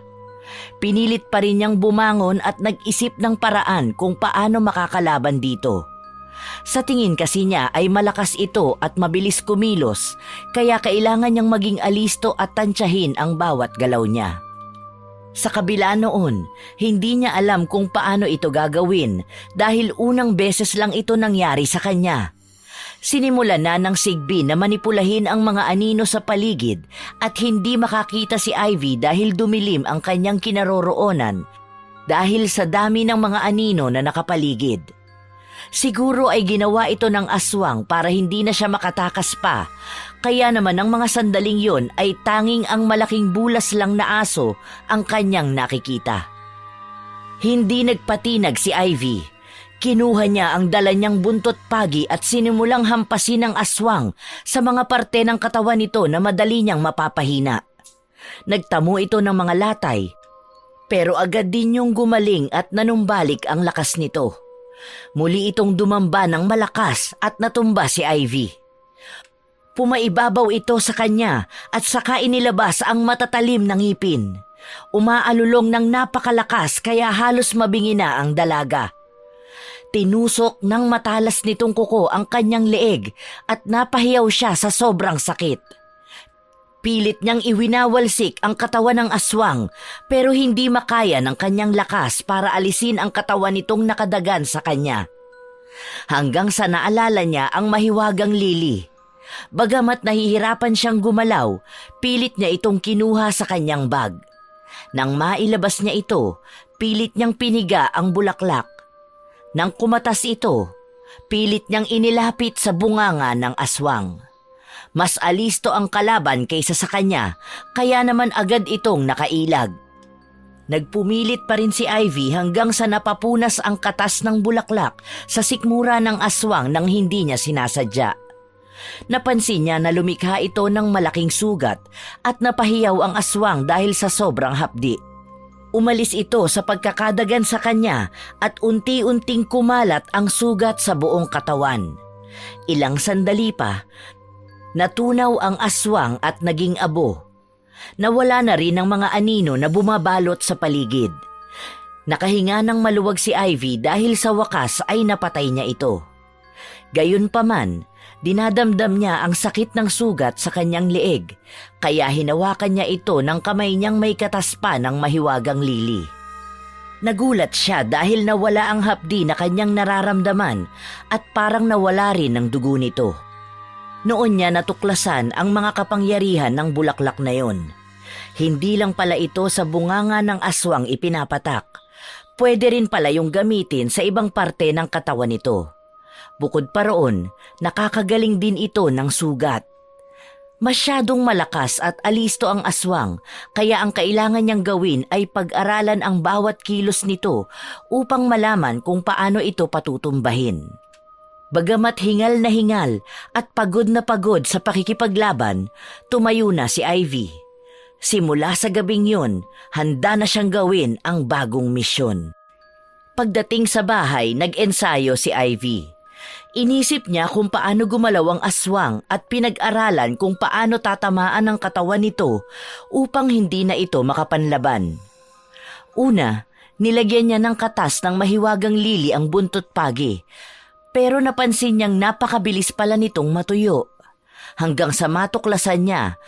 Pinilit pa rin niyang bumangon at nag-isip ng paraan kung paano makakalaban dito. Sa tingin kasi niya ay malakas ito at mabilis kumilos kaya kailangan niyang maging alisto at tansyahin ang bawat galaw niya. Sa kabila noon, hindi niya alam kung paano ito gagawin dahil unang beses lang ito nangyari sa kanya. Sinimulan na ng Sigbin na manipulahin ang mga anino sa paligid at hindi makakita si Ivy dahil dumilim ang kanyang kinaroroonan dahil sa dami ng mga anino na nakapaligid. Siguro ay ginawa ito ng aswang para hindi na siya makatakas pa, kaya naman ang mga sandaling yon ay tanging ang malaking bulas lang na aso ang kanyang nakikita. Hindi nagpatinag si Ivy. Kinuha niya ang dala niyang buntot pagi at sinimulang hampasin ng aswang sa mga parte ng katawan nito na madali niyang mapapahina. Nagtamo ito ng mga latay, pero agad din yung gumaling at nanumbalik ang lakas nito. Muli itong dumamba ng malakas at natumba si Ivy. Pumaibabaw ito sa kanya at saka inilabas ang matatalim na ngipin. Umaalulong ng napakalakas kaya halos mabingi na ang dalaga. Tinusok ng matalas nitong kuko ang kanyang leeg at napahiyaw siya sa sobrang sakit. Pilit niyang iwinawalsik ang katawan ng aswang pero hindi makaya ng kanyang lakas para alisin ang katawan nitong nakadagan sa kanya. Hanggang sa naalala niya ang mahiwagang lili. Bagamat nahihirapan siyang gumalaw, pilit niya itong kinuha sa kanyang bag. Nang mailabas niya ito, pilit niyang piniga ang bulaklak. Nang kumatas ito, pilit niyang inilapit sa bunganga ng aswang. Mas alisto ang kalaban kaysa sa kanya, kaya naman agad itong nakailag. Nagpumilit pa rin si Ivy hanggang sa napapunas ang katas ng bulaklak sa sikmura ng aswang nang hindi niya sinasadya. Napansin niya na lumikha ito ng malaking sugat at napahiyaw ang aswang dahil sa sobrang hapdi. Umalis ito sa pagkakadagan sa kanya at unti-unting kumalat ang sugat sa buong katawan. Ilang sandali pa, natunaw ang aswang at naging abo. Nawala na rin ang mga anino na bumabalot sa paligid. Nakahinga ng maluwag si Ivy dahil sa wakas ay napatay niya ito. Gayunpaman, dinadamdam niya ang sakit ng sugat sa kanyang leeg, kaya hinawakan niya ito ng kamay niyang may katas pa ng mahiwagang lili. Nagulat siya dahil nawala ang hapdi na kanyang nararamdaman at parang nawala rin ang dugo nito. Noon niya natuklasan ang mga kapangyarihan ng bulaklak na yon. Hindi lang pala ito sa bunganga ng aswang ipinapatak. Pwede rin pala yung gamitin sa ibang parte ng katawan nito. Bukod pa roon, nakakagaling din ito ng sugat. Masyadong malakas at alisto ang aswang, kaya ang kailangan niyang gawin ay pag-aralan ang bawat kilos nito upang malaman kung paano ito patutumbahin. Bagamat hingal na hingal at pagod na pagod sa pakikipaglaban, tumayo na si Ivy. Simula sa gabing yun, handa na siyang gawin ang bagong misyon. Pagdating sa bahay, nag-ensayo si Ivy. Inisip niya kung paano gumalaw ang aswang at pinag-aralan kung paano tatamaan ang katawan nito upang hindi na ito makapanlaban. Una, nilagyan niya ng katas ng mahiwagang lili ang buntot pagi, pero napansin niyang napakabilis pala nitong matuyo. Hanggang sa matuklasan niya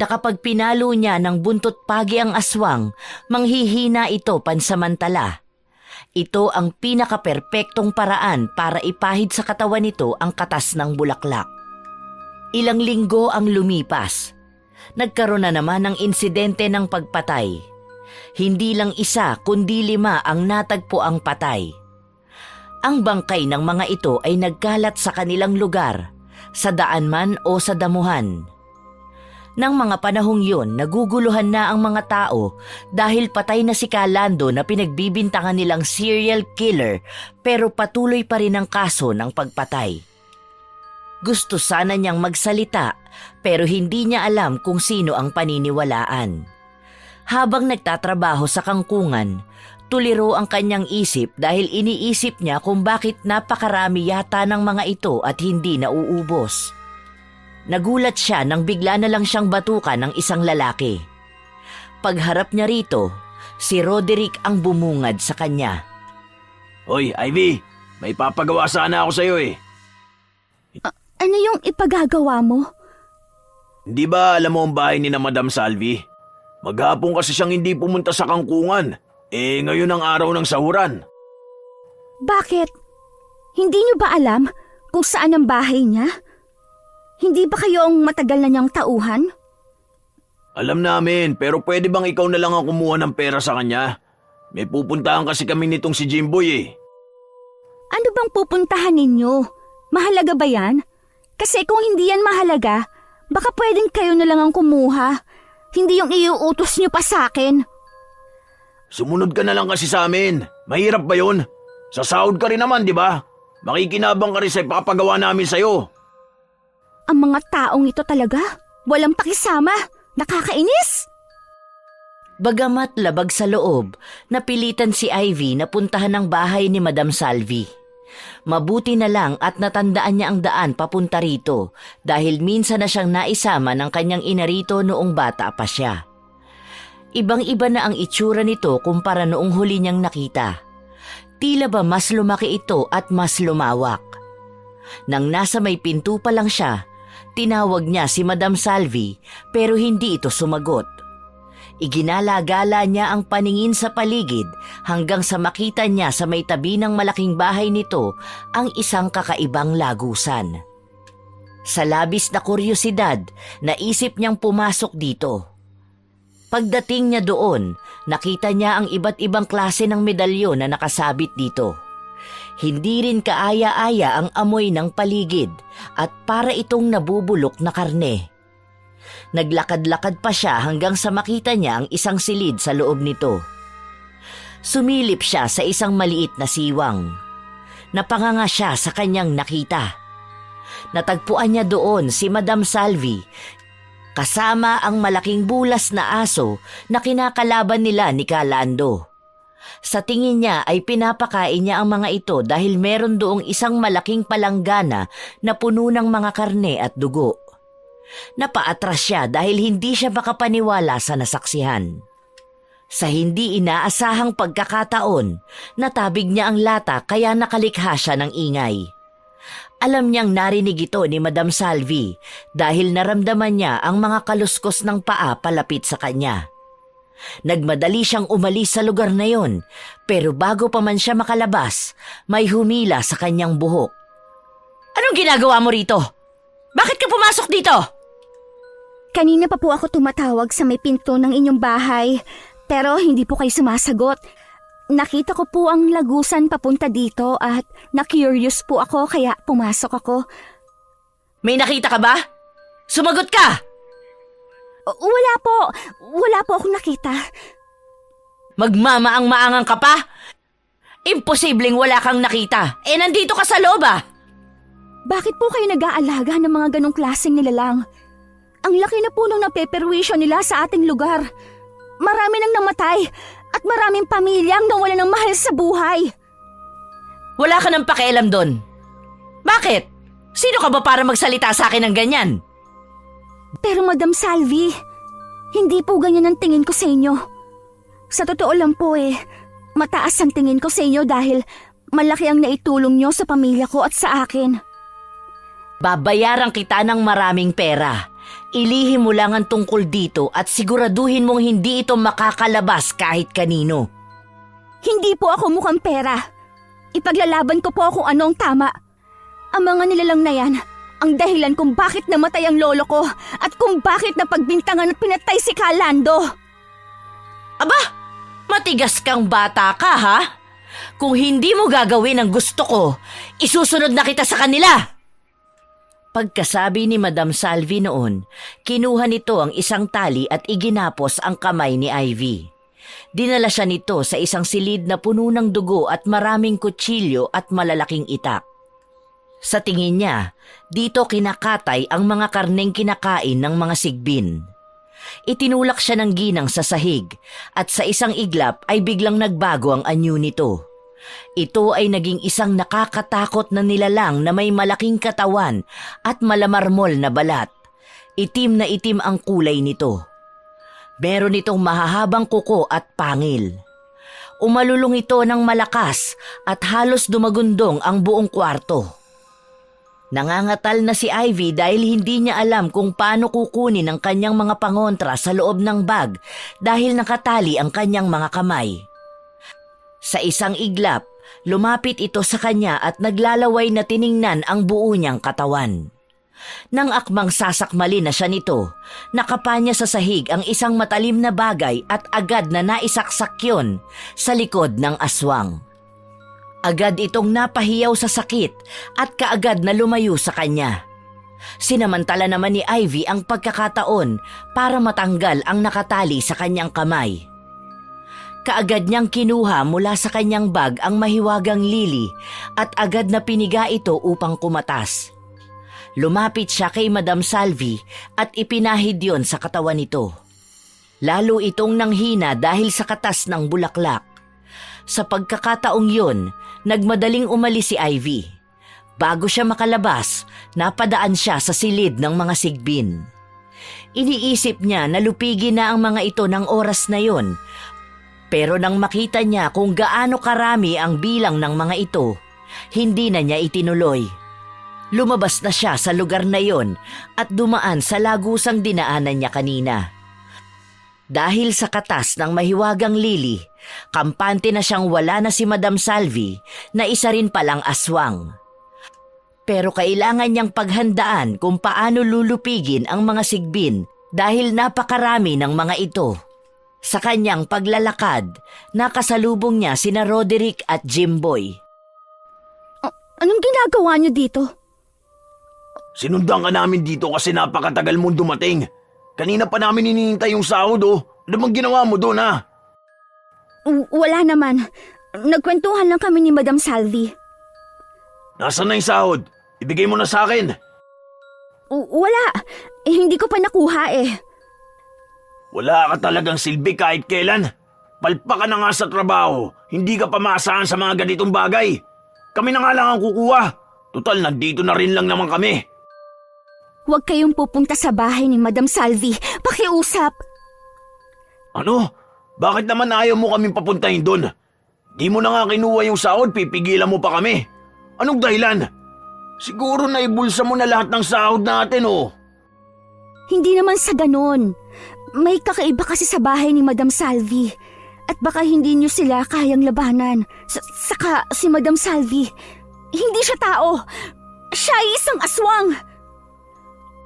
na kapag pinalo niya ng buntot pagi ang aswang, manghihina ito pansamantala. Ito ang pinaka-perpektong paraan para ipahid sa katawan nito ang katas ng bulaklak. Ilang linggo ang lumipas. Nagkaroon na naman ng insidente ng pagpatay. Hindi lang isa kundi 5 ang natagpo ang patay. Ang bangkay ng mga ito ay nagkalat sa kanilang lugar, sa daan man o sa damuhan. Nang mga panahong yun, naguguluhan na ang mga tao dahil patay na si Calando na pinagbibintangan nilang serial killer pero patuloy pa rin ang kaso ng pagpatay. Gusto sana niyang magsalita pero hindi niya alam kung sino ang paniniwalaan. Habang nagtatrabaho sa kangkungan, tuliro ang kanyang isip dahil iniisip niya kung bakit napakarami yata ng mga ito at hindi nauubos. Nagulat siya nang bigla na lang siyang batukan ng isang lalaki. Pagharap niya rito, si Roderick ang bumungad sa kanya. Hoy, Ivy, may papagawa sana ako sa'yo eh. Ano yung ipagagawa mo? Hindi ba alam mo ang bahay ni na Madam Salvi? Maghapon kasi siyang hindi pumunta sa kangkungan. Ngayon ang araw ng sahuran. Bakit? Hindi niyo ba alam kung saan ang bahay niya? Hindi ba kayo ang matagal na niyang tauhan? Alam namin, pero pwede bang ikaw na lang ang kumuha ng pera sa kanya? May pupuntahan kasi kami nitong si Jimboy eh. Ano bang pupuntahan ninyo? Mahalaga ba yan? Kasi kung hindi yan mahalaga, baka pwedeng kayo na lang ang kumuha. Hindi yung iuutos niyo pa sa akin. Sumunod ka na lang kasi sa amin. Mahirap ba yun? Sasahod ka rin naman, di ba? Makikinabang ka rin sa ipapagawa namin sa'yo. Ang mga taong ito talaga, walang pakisama. Nakakainis! Bagamat labag sa loob, napilitan si Ivy na puntahan ang bahay ni Madam Salvi. Mabuti na lang at natandaan niya ang daan papunta rito dahil minsan na siyang naisama ng kanyang ina rito noong bata pa siya. Ibang-iba na ang itsura nito kumpara noong huli niyang nakita. Tila ba mas lumaki ito at mas lumawak. Nang nasa may pinto pa lang siya, tinawag niya si Madam Salvi pero hindi ito sumagot. Iginala-gala niya ang paningin sa paligid hanggang sa makita niya sa may tabi ng malaking bahay nito ang isang kakaibang lagusan. Sa labis na kuryosidad, naisip niyang pumasok dito. Pagdating niya doon, nakita niya ang iba't ibang klase ng medalyon na nakasabit dito. Hindi rin kaaya-aya ang amoy ng paligid at para itong nabubulok na karne. Naglakad-lakad pa siya hanggang sa makita niya ang isang silid sa loob nito. Sumilip siya sa isang maliit na siwang. Napanganga siya sa kanyang nakita. Natagpuan niya doon si Madam Salvi kasama ang malaking bulas na aso na kinakalaban nila ni Kalando. Sa tingin niya ay pinapakain niya ang mga ito dahil meron doong isang malaking palanggana na puno ng mga karne at dugo. Napaatras siya dahil hindi siya makapaniwala sa nasaksihan. Sa hindi inaasahang pagkakataon, natabig niya ang lata kaya nakalikha siya ng ingay. Alam niyang narinig ito ni Madam Salvi dahil naramdaman niya ang mga kaluskos ng paa palapit sa kanya. Nagmadali siyang umalis sa lugar na yon, pero bago pa man siya makalabas, may humila sa kanyang buhok. Anong ginagawa mo rito? Bakit ka pumasok dito? Kanina pa po ako tumatawag sa may pinto ng inyong bahay, pero hindi po kayo sumasagot. Nakita ko po ang lagusan papunta dito at na-curious po ako kaya pumasok ako. May nakita ka ba? Sumagot ka! Wala po akong nakita. Magmamaang-maangang ka pa? Imposibleng wala kang nakita. Nandito ka sa loob ah! Bakit po kayo nag-aalaga ng mga ganong klaseng nilalang? Ang laki na po nung napeperwisyo nila sa ating lugar. Marami nang namatay at maraming pamilyang nawala ng mahal sa buhay. Wala ka nang pakialam doon. Bakit? Sino ka ba para magsalita sa akin ng ganyan? Pero Madam Salvi, hindi po ganyan ang tingin ko sa inyo. Sa totoo lang po mataas ang tingin ko sa inyo dahil malaki ang naitulong nyo sa pamilya ko at sa akin. Babayaran kita ng maraming pera. Ilihim mo lang ang tungkol dito at siguraduhin mong hindi ito makakalabas kahit kanino. Hindi po ako mukhang pera. Ipaglalaban ko po kung anong tama. Ang mga nilalang na yan, ang dahilan kung bakit namatay ang lolo ko at kung bakit napagbintangan at pinatay si Kalando. Aba, matigas kang bata ka ha? Kung hindi mo gagawin ang gusto ko, isusunod na kita sa kanila. Pagkasabi ni Madam Salvi noon, kinuha nito ang isang tali at iginapos ang kamay ni Ivy. Dinala siya nito sa isang silid na puno ng dugo at maraming kutsilyo at malalaking itak. Sa tingin niya, dito kinakatay ang mga karneng kinakain ng mga sigbin. Itinulak siya ng ginang sa sahig at sa isang iglap ay biglang nagbago ang anyo nito. Ito ay naging isang nakakatakot na nilalang na may malaking katawan at malamarmol na balat. Itim na itim ang kulay nito. Meron itong mahahabang kuko at pangil. Umalulong ito ng malakas at halos dumagundong ang buong kwarto. Nangangatal na si Ivy dahil hindi niya alam kung paano kukunin ang kanyang mga pangontra sa loob ng bag dahil nakatali ang kanyang mga kamay. Sa isang iglap, lumapit ito sa kanya at naglalaway na tiningnan ang buo niyang katawan. Nang akmang sasakmali na siya nito, nakapa niya sa sahig ang isang matalim na bagay at agad na naisaksak yun sa likod ng aswang. Agad itong napahiyaw sa sakit at kaagad na lumayo sa kanya. Sinamantala naman ni Ivy ang pagkakataon para matanggal ang nakatali sa kanyang kamay. Kaagad niyang kinuha mula sa kanyang bag ang mahiwagang lili at agad na piniga ito upang kumatas. Lumapit siya kay Madam Salvi at ipinahid yon sa katawan nito. Lalo itong nanghina dahil sa katas ng bulaklak. Sa pagkakataong yon, nagmadaling umalis si Ivy. Bago siya makalabas, napadaan siya sa silid ng mga sigbin. Iniisip niya na lupigin na ang mga ito ng oras na yon. Pero nang makita niya kung gaano karami ang bilang ng mga ito, hindi na niya itinuloy. Lumabas na siya sa lugar na yon at dumaan sa lagusang dinaanan niya kanina. Dahil sa katas ng mahiwagang lili, kampante na siyang wala na si Madam Salvi na isa rin palang aswang. Pero kailangan niyang paghandaan kung paano lulupigin ang mga sigbin dahil napakarami ng mga ito. Sa kanyang paglalakad, nakasalubong niya sina Roderick at Jimboy. Anong ginagawa niyo dito? Sinundan ka namin dito kasi napakatagal mong dumating. Kanina pa namin hinihintay yung sahod Ano bang ginawa mo doon ha? Wala naman. Nagkwentuhan lang kami ni Madam Salvi. Nasaan na yung sahod? Ibigay mo na sa akin. Wala. Hindi ko pa nakuha eh. Wala ka talagang silbi kahit kailan. Palpa ka na nga sa trabaho, hindi ka pa maasahan sa mga ganitong bagay. Kami na nga lang ang kukuha. Total, nandito na rin lang naman kami. Huwag kayong pupunta sa bahay ni Madam Salvi. Pakiusap. Ano? Bakit naman ayaw mo kaming papuntahin doon? Di mo na nga kinuha yung sahod, pipigilan mo pa kami. Anong dahilan? Siguro naibulsa mo na lahat ng sahod natin, oh. Hindi naman sa ganon. May kakaiba kasi sa bahay ni Madam Salvi. At baka hindi niyo sila kayang labanan. Saka si Madam Salvi, hindi siya tao. Siya ay isang aswang.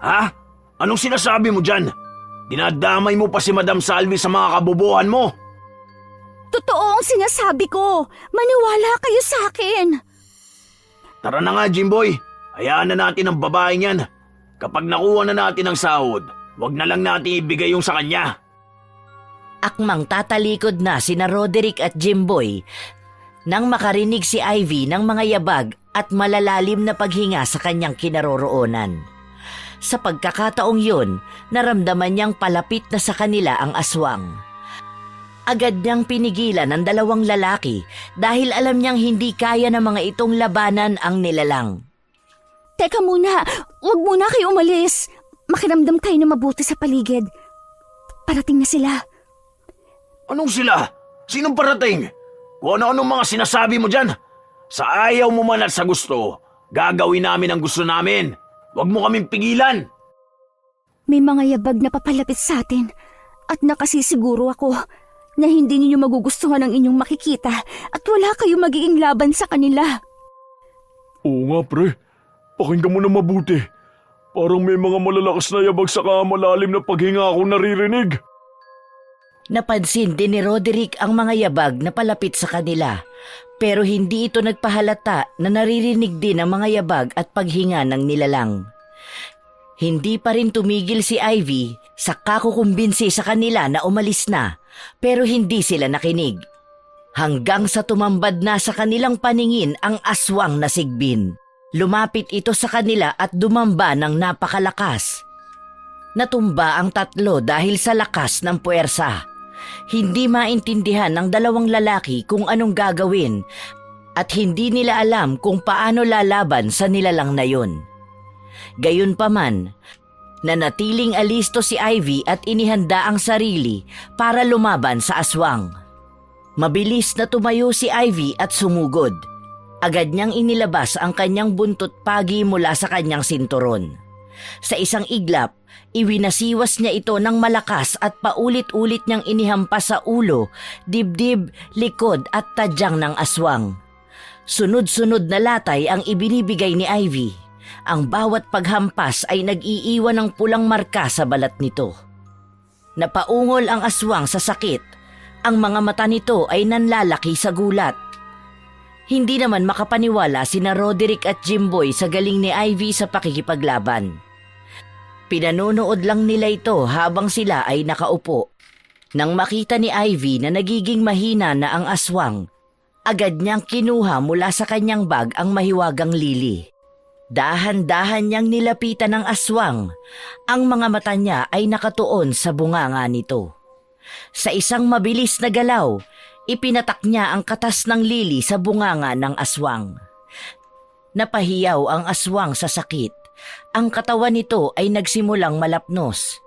Ha? Anong sinasabi mo dyan? Dinadamay mo pa si Madam Salvi sa mga kabobohan mo. Totoo ang sinasabi ko. Maniwala kayo sa akin. Tara na nga, Jimboy. Hayaan na natin ang babaeng yan. Kapag nakuha na natin ang sahod, wag na lang natin ibigay yung sa kanya. Akmang tatalikod na sina Roderick at Jimboy nang makarinig si Ivy ng mga yabag at malalalim na paghinga sa kanyang kinaroroonan. Sa pagkakataong yun, naramdaman niyang palapit na sa kanila ang aswang. Agad niyang pinigilan ang dalawang lalaki dahil alam niyang hindi kaya ng mga itong labanan ang nilalang. Teka muna, huwag muna kayo umalis. Makiramdam kayo na mabuti sa paligid. Parating na sila. Anong sila? Sinong parating? Kung ano-anong mga sinasabi mo dyan? Sa ayaw mo man at sa gusto, gagawin namin ang gusto namin. Huwag mo kaming pigilan. May mga yabag na papalapit sa atin at nakasisiguro ako na hindi ninyo magugustuhan ang inyong makikita at wala kayong magiging laban sa kanila. Oo nga pre, pakinggan mo na mabuti. Parang may mga malalakas na yabag saka malalim na paghinga akong naririnig. Napansin din ni Roderick ang mga yabag na palapit sa kanila, pero hindi ito nagpahalata na naririnig din ang mga yabag at paghinga ng nilalang. Hindi pa rin tumigil si Ivy sa kakukumbinsi sa kanila na umalis na, pero hindi sila nakinig. Hanggang sa tumambad na sa kanilang paningin ang aswang na Sigbin. Lumapit ito sa kanila at dumamba ng napakalakas. Natumba ang tatlo dahil sa lakas ng puwersa. Hindi maintindihan ng dalawang lalaki kung anong gagawin at hindi nila alam kung paano lalaban sa nilalang na yun. Gayunpaman, nanatiling alisto si Ivy at inihanda ang sarili para lumaban sa aswang. Mabilis na tumayo si Ivy at sumugod. Agad niyang inilabas ang kanyang buntot pagi mula sa kanyang sinturon. Sa isang iglap, iwinasiwas niya ito ng malakas at paulit-ulit niyang inihampas sa ulo, dibdib, likod at tadyang ng aswang. Sunod-sunod na latay ang ibinibigay ni Ivy. Ang bawat paghampas ay nag-iiwan ng pulang marka sa balat nito. Napaungol ang aswang sa sakit. Ang mga mata nito ay nanlalaki sa gulat. Hindi naman makapaniwala sina Roderick at Jimboy sa galing ni Ivy sa pakikipaglaban. Pinanonood lang nila ito habang sila ay nakaupo. Nang makita ni Ivy na nagiging mahina na ang aswang, agad niyang kinuha mula sa kanyang bag ang mahiwagang lili. Dahan-dahan niyang nilapitan ng aswang. Ang mga mata niya ay nakatuon sa bunganga nito. Sa isang mabilis na galaw, ipinatak niya ang katas ng lili sa bunganga ng aswang. Napahiyaw ang aswang sa sakit. Ang katawan nito ay nagsimulang malapnos.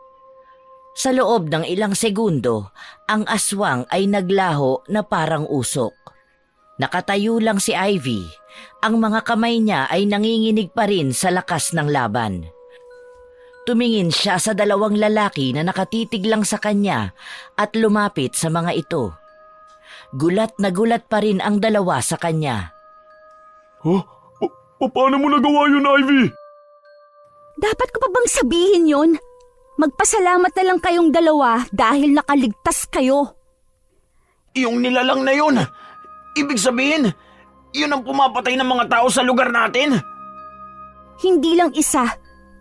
Sa loob ng ilang segundo, ang aswang ay naglaho na parang usok. Nakatayo lang si Ivy. Ang mga kamay niya ay nanginginig pa rin sa lakas ng laban. Tumingin siya sa dalawang lalaki na nakatitig lang sa kanya at lumapit sa mga ito. Gulat na gulat pa rin ang dalawa sa kanya. Huh? Paano mo nagawa yun, Ivy? Dapat ko pa bang sabihin yon? Magpasalamat na lang kayong dalawa dahil nakaligtas kayo. Yung nilalang na yun, ibig sabihin, yun ang pumapatay ng mga tao sa lugar natin? Hindi lang isa,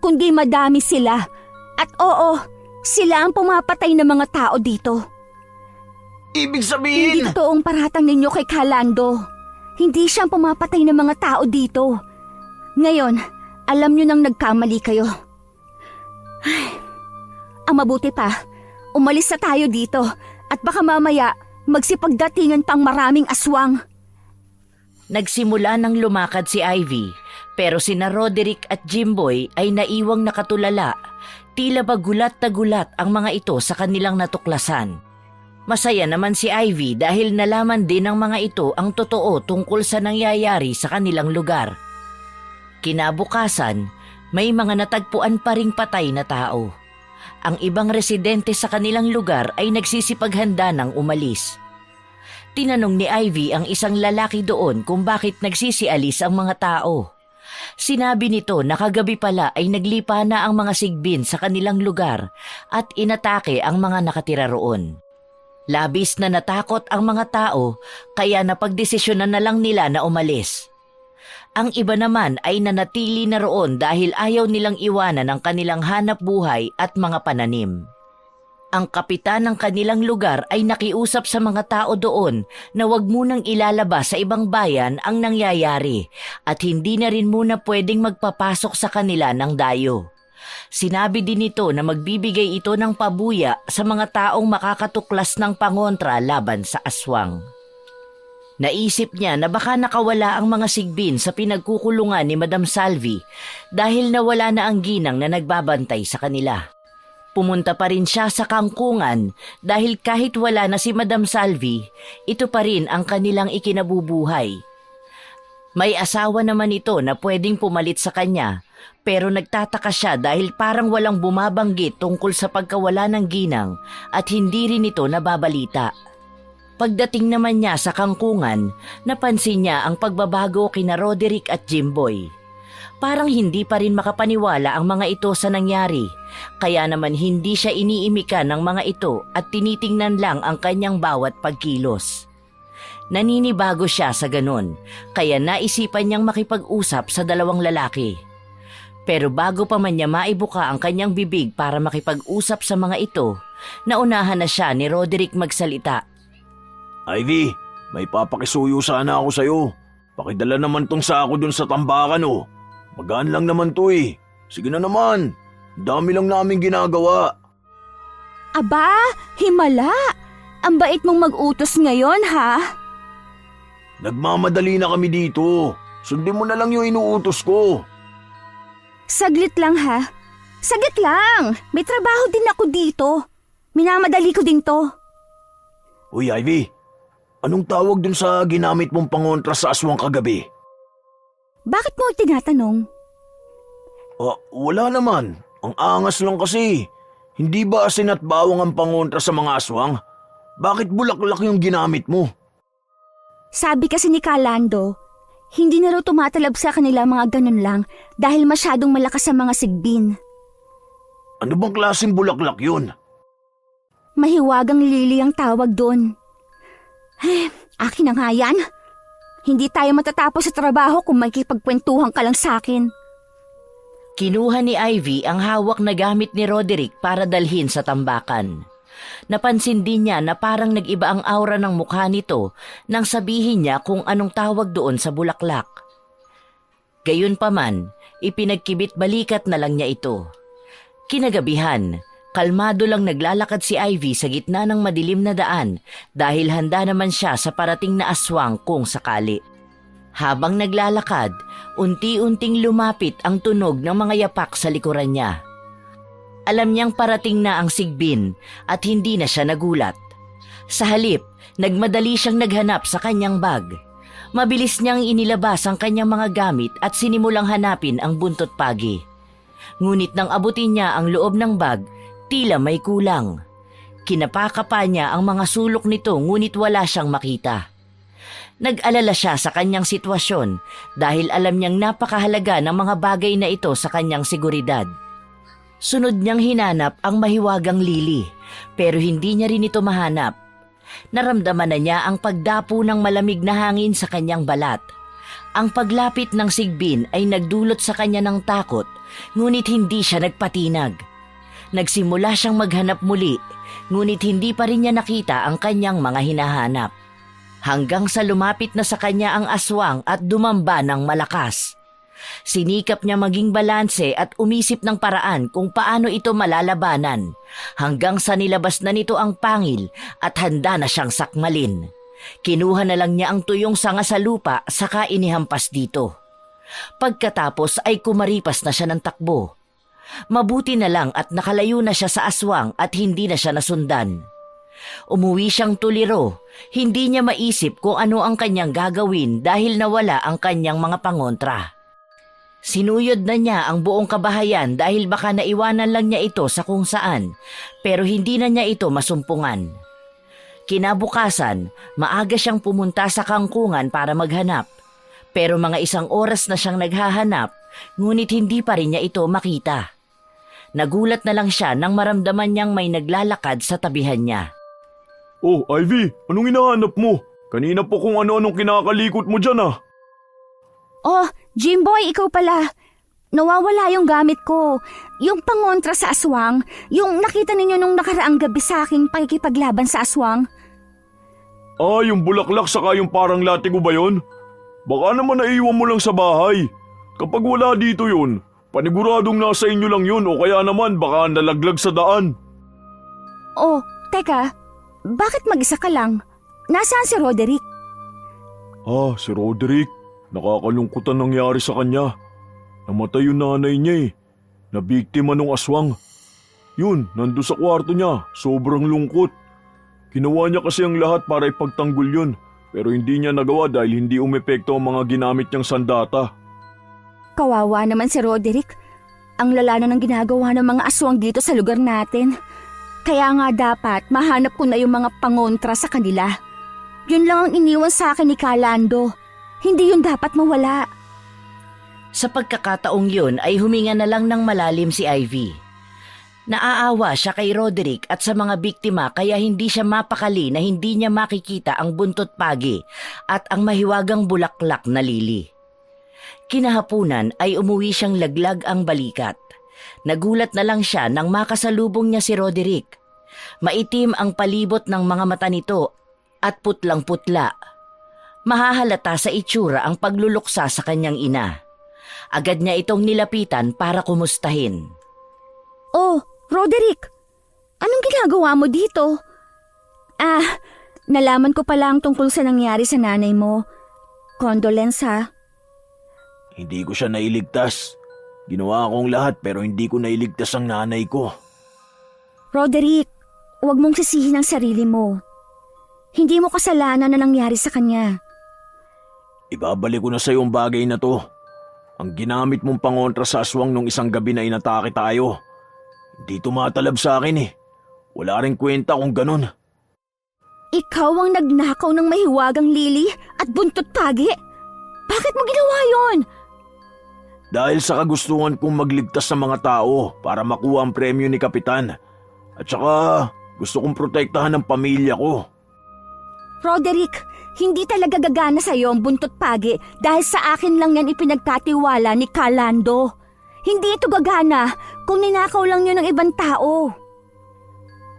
kundi madami sila. At oo, sila ang pumapatay ng mga tao dito. Ibig Hindi sabihin... totoong paratang ninyo kay Kalando. Hindi siya ang pumapatay ng mga tao dito. Ngayon, alam nyo nang nagkamali kayo. Ang mabuti pa, umalis na tayo dito at baka mamaya magsipagdatingan pang maraming aswang. Nagsimula nang lumakad si Ivy, pero sina Roderick at Jimboy ay naiwang nakatulala. Tila ba gulat na gulat ang mga ito sa kanilang natuklasan. Masaya naman si Ivy dahil nalaman din ng mga ito ang totoo tungkol sa nangyayari sa kanilang lugar. Kinabukasan, may mga natagpuan pa ring patay na tao. Ang ibang residente sa kanilang lugar ay nagsisipaghanda ng umalis. Tinanong ni Ivy ang isang lalaki doon kung bakit nagsisialis ang mga tao. Sinabi nito na kagabi pala ay naglipa na ang mga sigbin sa kanilang lugar at inatake ang mga nakatira roon. Labis na natakot ang mga tao kaya napagdesisyonan na lang nila na umalis. Ang iba naman ay nanatili na roon dahil ayaw nilang iwanan ang kanilang hanap buhay at mga pananim. Ang kapitan ng kanilang lugar ay nakiusap sa mga tao doon na wag munang ilalabas sa ibang bayan ang nangyayari at hindi na rin muna pwedeng magpapasok sa kanila ng dayo. Sinabi din nito na magbibigay ito ng pabuya sa mga taong makakatuklas ng pangontra laban sa aswang. Naisip niya na baka nakawala ang mga sigbin sa pinagkukulungan ni Madam Salvi dahil nawala na ang ginang na nagbabantay sa kanila. Pumunta pa rin siya sa kangkungan dahil kahit wala na si Madam Salvi, ito pa rin ang kanilang ikinabubuhay. May asawa naman ito na pwedeng pumalit sa kanya, pero nagtataka siya dahil parang walang bumabanggit tungkol sa pagkawala ng ginang at hindi rin ito nababalita. Pagdating naman niya sa kangkungan, napansin niya ang pagbabago kina Roderick at Jimboy. Parang hindi pa rin makapaniwala ang mga ito sa nangyari, kaya naman hindi siya iniimikan ng mga ito at tinitingnan lang ang kanyang bawat pagkilos. Naninibago siya sa ganun, kaya naisipan niyang makipag-usap sa dalawang lalaki. Pero bago pa man niya maibuka ang kanyang bibig para makipag-usap sa mga ito, naunahan na siya ni Roderick magsalita. Ivy, may papakisuyo sana ako sa'yo. Pakidala naman tong sako dun sa tambakan oh. Magaan lang naman to eh. Sige na naman. Dami lang namin ginagawa. Aba, himala! Ang bait mong mag-utos ngayon, ha? Nagmamadali na kami dito. Sundin mo na lang yung inuutos ko. Saglit lang, ha? Saglit lang! May trabaho din ako dito. Minamadali ko din to. Uy, Ivy. Anong tawag dun sa ginamit mong pangontra sa aswang kagabi? Bakit mo tinatanong? Wala naman. Ang angas lang kasi. Hindi ba asin at bawang ang pangontra sa mga aswang? Bakit bulaklak yung ginamit mo? Sabi kasi ni Kalando, hindi na raw tumatalab sa kanila mga ganun lang dahil masyadong malakas sa mga sigbin. Ano bang klaseng bulaklak yun? Mahiwagang lili ang tawag doon. Akin na nga yan. Hindi tayo matatapos sa trabaho kung makikipagkwentuhan ka lang sa akin. Kinuha ni Ivy ang hawak na gamit ni Roderick para dalhin sa tambakan. Napansin din niya na parang nag-iba ang aura ng mukha nito nang sabihin niya kung anong tawag doon sa bulaklak. Gayunpaman, ipinagkibit balikat na lang niya ito. Kinagabihan, kalmado lang naglalakad si Ivy sa gitna ng madilim na daan dahil handa naman siya sa parating na aswang kung sakali. Habang naglalakad, unti-unting lumapit ang tunog ng mga yapak sa likuran niya. Alam niyang parating na ang sigbin at hindi na siya nagulat. Sa halip, nagmadali siyang naghanap sa kanyang bag. Mabilis niyang inilabas ang kanyang mga gamit at sinimulang hanapin ang buntot pagi. Ngunit nang abutin niya ang loob ng bag, tila may kulang. Kinapakapa niya ang mga sulok nito ngunit wala siyang makita. Nag-alala siya sa kanyang sitwasyon dahil alam niyang napakahalaga ng mga bagay na ito sa kanyang seguridad. Sunod niyang hinanap ang mahiwagang lili pero hindi niya rin ito mahanap. Naramdaman na niya ang pagdapo ng malamig na hangin sa kanyang balat. Ang paglapit ng sigbin ay nagdulot sa kanya ng takot ngunit hindi siya nagpatinag. Nagsimula siyang maghanap muli, ngunit hindi pa rin niya nakita ang kanyang mga hinahanap. Hanggang sa lumapit na sa kanya ang aswang at dumamba ng malakas. Sinikap niya maging balanse at umisip ng paraan kung paano ito malalabanan hanggang sa nilabas na nito ang pangil at handa na siyang sakmalin. Kinuha na lang niya ang tuyong sanga sa lupa saka inihampas dito. Pagkatapos ay kumaripas na siya ng takbo. Mabuti na lang at nakalayo na siya sa aswang at hindi na siya nasundan. Umuwi siyang tuliro. Hindi niya maisip kung ano ang kanyang gagawin dahil nawala ang kanyang mga pangontra. Sinuyod na niya ang buong kabahayan dahil baka naiwanan lang niya ito sa kung saan, pero hindi na niya ito masumpungan. Kinabukasan, maaga siyang pumunta sa kangkungan para maghanap. Pero mga 1 oras na siyang naghahanap, ngunit hindi pa rin niya ito makita. Nagulat na lang siya nang maramdaman niyang may naglalakad sa tabihan niya. Oh, Ivy, anong hinahanap mo? Kanina po kung ano-anong kinakalikot mo dyan ah. Oh, Jimboy, ikaw pala. Nawawala yung gamit ko. Yung pangontra sa aswang, yung nakita ninyo nung nakaraang gabi sa aking pakikipaglaban sa aswang. Ah, yung bulaklak saka yung parang latigo ba yun? Baka naman naiwan mo lang sa bahay. Kapag wala dito yun, paniguradong nasa inyo lang yun o kaya naman baka nalaglag sa daan. Oh, teka, bakit mag-isa ka lang? Nasaan si Roderick? Ah, si Roderick. Nakakalungkot ang nangyari sa kanya. Namatay yung nanay niya eh. Nabiktima ng aswang. Yun, nandun sa kwarto niya. Sobrang lungkot. Ginawa niya kasi ang lahat para ipagtanggol yun. Pero hindi niya nagawa dahil hindi umepekto ang mga ginamit niyang sandata. Kawawa naman si Roderick. Ang lala na ng ginagawa ng mga aswang dito sa lugar natin. Kaya nga dapat mahanap ko na yung mga pangontra sa kanila. Yun lang ang iniwan sa akin ni Kalando. Hindi yun dapat mawala. Sa pagkakataong yun ay huminga na lang ng malalim si Ivy. Naaawa siya kay Roderick at sa mga biktima kaya hindi siya mapakali na hindi niya makikita ang buntot pagi at ang mahiwagang bulaklak na lili. Kinahapunan ay umuwi siyang laglag ang balikat. Nagulat na lang siya nang makasalubong niya si Roderick. Maitim ang palibot ng mga mata nito at putlang-putla. Mahahalata sa itsura ang pagluluksa sa kanyang ina. Agad niya itong nilapitan para kumustahin. Oh, Roderick, anong ginagawa mo dito? Ah, nalaman ko pala ang tungkol sa nangyari sa nanay mo. Condolence ha. Hindi ko siya nailigtas. Ginawa akong lahat pero hindi ko nailigtas ang nanay ko. Roderick, huwag mong sisihin ang sarili mo. Hindi mo kasalanan na nangyari sa kanya. Ibabalik ko na sa iyo ang bagay na to. Ang ginamit mong pangontra sa aswang nung isang gabi na inatake tayo. Hindi tumatalab sa akin eh. Wala rin kwenta kung ganun. Ikaw ang nagnakaw ng mahiwagang lili at buntot pagi? Bakit mo ginawa yon? Dahil sa kagustuhan kong magligtas sa mga tao para makuha ang premyo ni Kapitan. At saka gusto kong protektahan ang pamilya ko. Roderick, hindi talaga gagana sa'yo ang buntot pagi dahil sa akin lang yan ipinagkatiwala ni Kalando. Hindi ito gagana kung ninakaw lang yun ng ibang tao.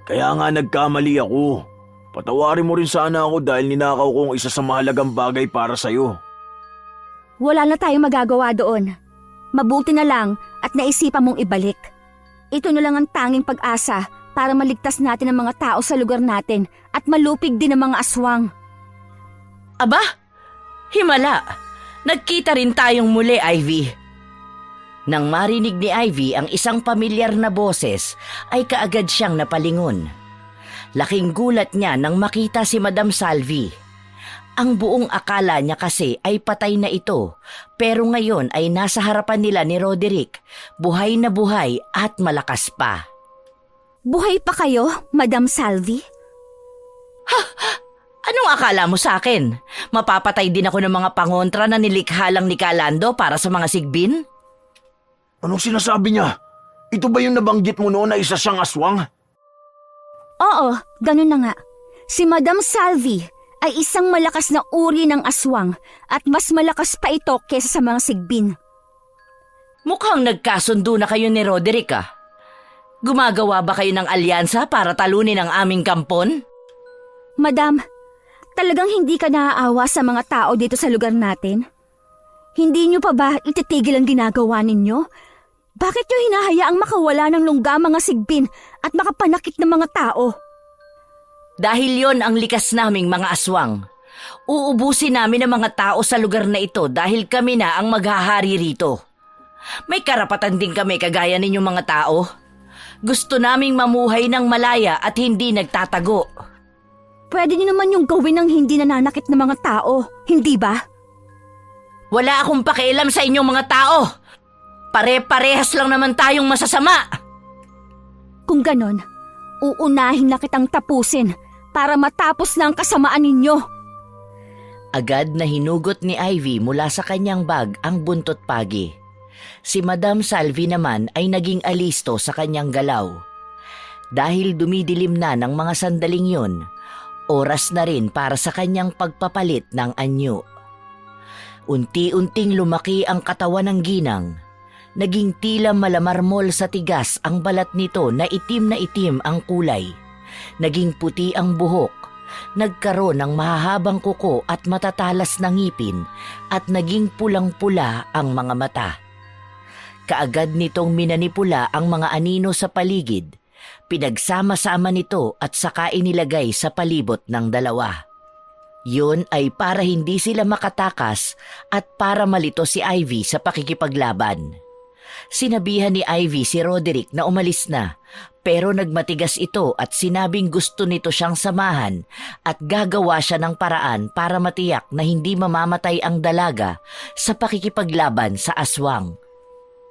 Kaya nga nagkamali ako. Patawarin mo rin sana ako dahil ninakaw ko ang isa sa mahalagang bagay para sa'yo. Wala na tayong magagawa doon. Mabuti na lang at naisipan mong ibalik. Ito na lang ang tanging pag-asa para maligtas natin ang mga tao sa lugar natin at malupig din ang mga aswang. Aba, himala! Nagkita rin tayong muli, Ivy. Nang marinig ni Ivy ang isang pamilyar na boses, ay kaagad siyang napalingon. Laking gulat niya nang makita si Madam Salvi. Ang buong akala niya kasi ay patay na ito, pero ngayon ay nasa harapan nila ni Roderick, buhay na buhay at malakas pa. Buhay pa kayo, Madam Salvi? Anong akala mo sa akin? Mapapatay din ako ng mga pangontra na nilikha lang ni Kalando para sa mga sigbin? Anong sinasabi niya? Ito ba yung nabanggit mo noon na isa siyang aswang? Oo, ganun na nga. Si Madam Salvi ay isang malakas na uri ng aswang at mas malakas pa ito kesa sa mga sigbin. Mukhang nagkasundo na kayo ni Roderick ah. Gumagawa ba kayo ng alyansa para talunin ang aming kampon? Madam, talagang hindi ka naaawa sa mga tao dito sa lugar natin? Hindi niyo pa ba ititigil ang ginagawa ninyo? Bakit niyo hinahayaang makawala ng lungga mga sigbin at makapanakit ng mga tao? Dahil yon ang likas naming mga aswang. Uubusin namin ang mga tao sa lugar na ito dahil kami na ang maghahari rito. May karapatan din kami kagaya ninyong mga tao. Gusto naming mamuhay ng malaya at hindi nagtatago. Pwede niyo naman yung gawin ng hindi nananakit ng mga tao, hindi ba? Wala akong pakialam sa inyong mga tao. Pare-parehas lang naman tayong masasama. Kung ganon, uunahin na kitang tapusin para matapos na ang kasamaan ninyo. Agad na hinugot ni Ivy mula sa kanyang bag ang buntot pagi. Si Madam Salvi naman ay naging alisto sa kanyang galaw. Dahil dumidilim na ng mga sandaling yun, oras na rin para sa kanyang pagpapalit ng anyo. Unti-unting lumaki ang katawan ng ginang. Naging tila malamarmol sa tigas ang balat nito na itim ang kulay. Naging puti ang buhok. Nagkaroon ng mahahabang kuko at matatalas na ngipin at naging pulang-pula ang mga mata. Kaagad nitong minanipula ang mga anino sa paligid. Pinagsama-sama nito at saka inilagay sa palibot ng dalawa. Yun ay para hindi sila makatakas at para malito si Ivy sa pakikipaglaban. Sinabihan ni Ivy si Roderick na umalis na, pero nagmatigas ito at sinabing gusto nito siyang samahan at gagawa siya ng paraan para matiyak na hindi mamamatay ang dalaga sa pakikipaglaban sa aswang.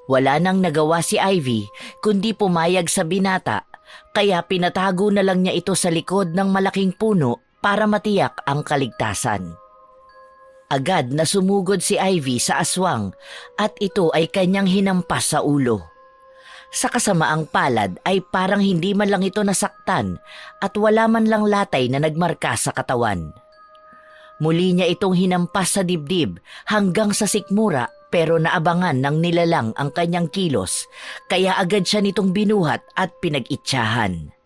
Wala nang nagawa si Ivy kundi pumayag sa binata, kaya pinatago na lang niya ito sa likod ng malaking puno para matiyak ang kaligtasan. Agad na sumugod si Ivy sa aswang at ito ay kanyang hinampas sa ulo. Sa kasamaang palad ay parang hindi man lang ito nasaktan at wala man lang latay na nagmarka sa katawan. Muli niya itong hinampas sa dibdib hanggang sa sikmura pero naabangan ng nilalang ang kanyang kilos kaya agad siya nitong binuhat at pinag-itsahan.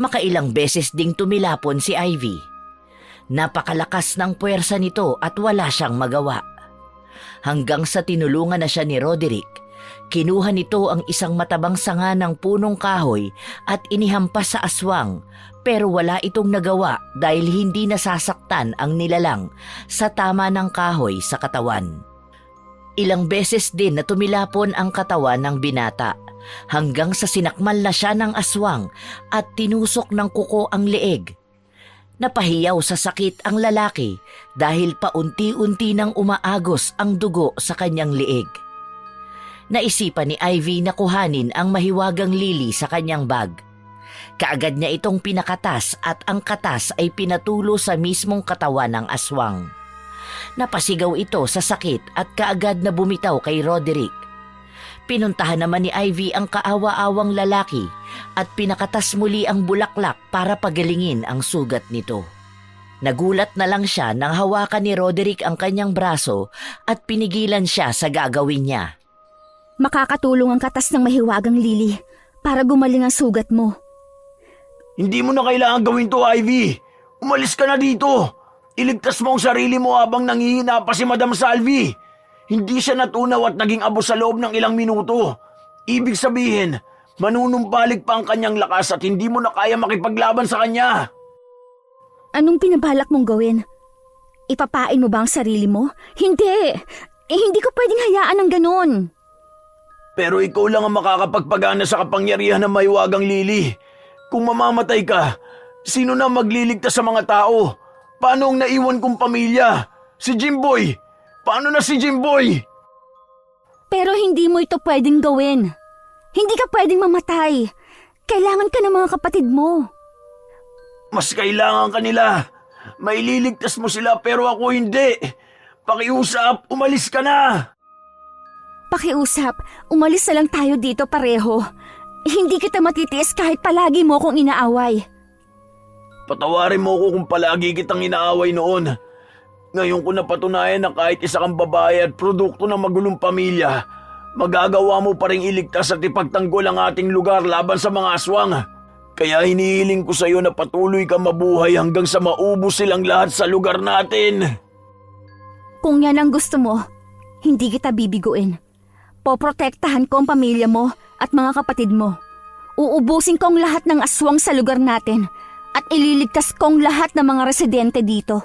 Makailang beses ding tumilapon si Ivy. Napakalakas ng puwersa nito at wala siyang magawa. Hanggang sa tinulungan na siya ni Roderick, kinuha nito ang isang matabang sanga ng punong kahoy at inihampas sa aswang pero wala itong nagawa dahil hindi nasasaktan ang nilalang sa tama ng kahoy sa katawan. Ilang beses din na tumilapon ang katawan ng binata hanggang sa sinakmal na siya ng aswang at tinusok ng kuko ang leeg. Napahiyaw sa sakit ang lalaki dahil paunti-unti nang umaagos ang dugo sa kanyang leeg. Naisipan ni Ivy na kuhanin ang mahiwagang lili sa kanyang bag. Kaagad niya itong pinakatas at ang katas ay pinatulo sa mismong katawan ng aswang. Napasigaw ito sa sakit at kaagad na bumitaw kay Roderick. Pinuntahan naman ni Ivy ang kaawa-awang lalaki at pinakatas muli ang bulaklak para pagalingin ang sugat nito. Nagulat na lang siya nang hawakan ni Roderick ang kanyang braso at pinigilan siya sa gagawin niya. Makakatulong ang katas ng mahiwagang lili para gumaling ang sugat mo. Hindi mo na kailangan gawin to, Ivy. Umalis ka na dito. Iligtas mo ang sarili mo habang nanghihina pa si Madam Salvi. Hindi siya natunaw at naging abo sa loob ng ilang minuto. Ibig sabihin, manunumpalik pa ang kanyang lakas at hindi mo na kaya makipaglaban sa kanya. Anong pinabalak mong gawin? Ipapain mo ba ang sarili mo? Hindi! Hindi ko pwedeng hayaan ng ganon. Pero ikaw lang ang makakapagpagana sa kapangyarihan ng mahiwagang lili. Kung mamamatay ka, sino na magliligtas sa mga tao? Paano ang naiwan kong pamilya? Si Jimboy! Paano na si Jimboy? Pero hindi mo ito pwedeng gawin. Hindi ka pwedeng mamatay. Kailangan ka ng mga kapatid mo. Mas kailangan ka nila. Maililigtas mo sila pero ako hindi. Pakiusap, umalis ka na. Pakiusap, umalis na lang tayo dito pareho. Hindi kita matitiis kahit palagi mo akong inaaway. Patawarin mo ko kung palagi kitang inaaway noon. Ngayon ko napatunayan na kahit isa kang babae at produkto ng magulong pamilya, magagawa mo pa rin iligtas at ipagtanggol ang ating lugar laban sa mga aswang. Kaya hinihiling ko sa iyo na patuloy ka mabuhay hanggang sa maubos silang lahat sa lugar natin. Kung yan ang gusto mo, Hindi kita bibiguin. Poprotektahan ko ang pamilya mo at mga kapatid mo. Uubusin ko ang lahat ng aswang sa lugar natin at ililigtas ko ang lahat ng mga residente dito.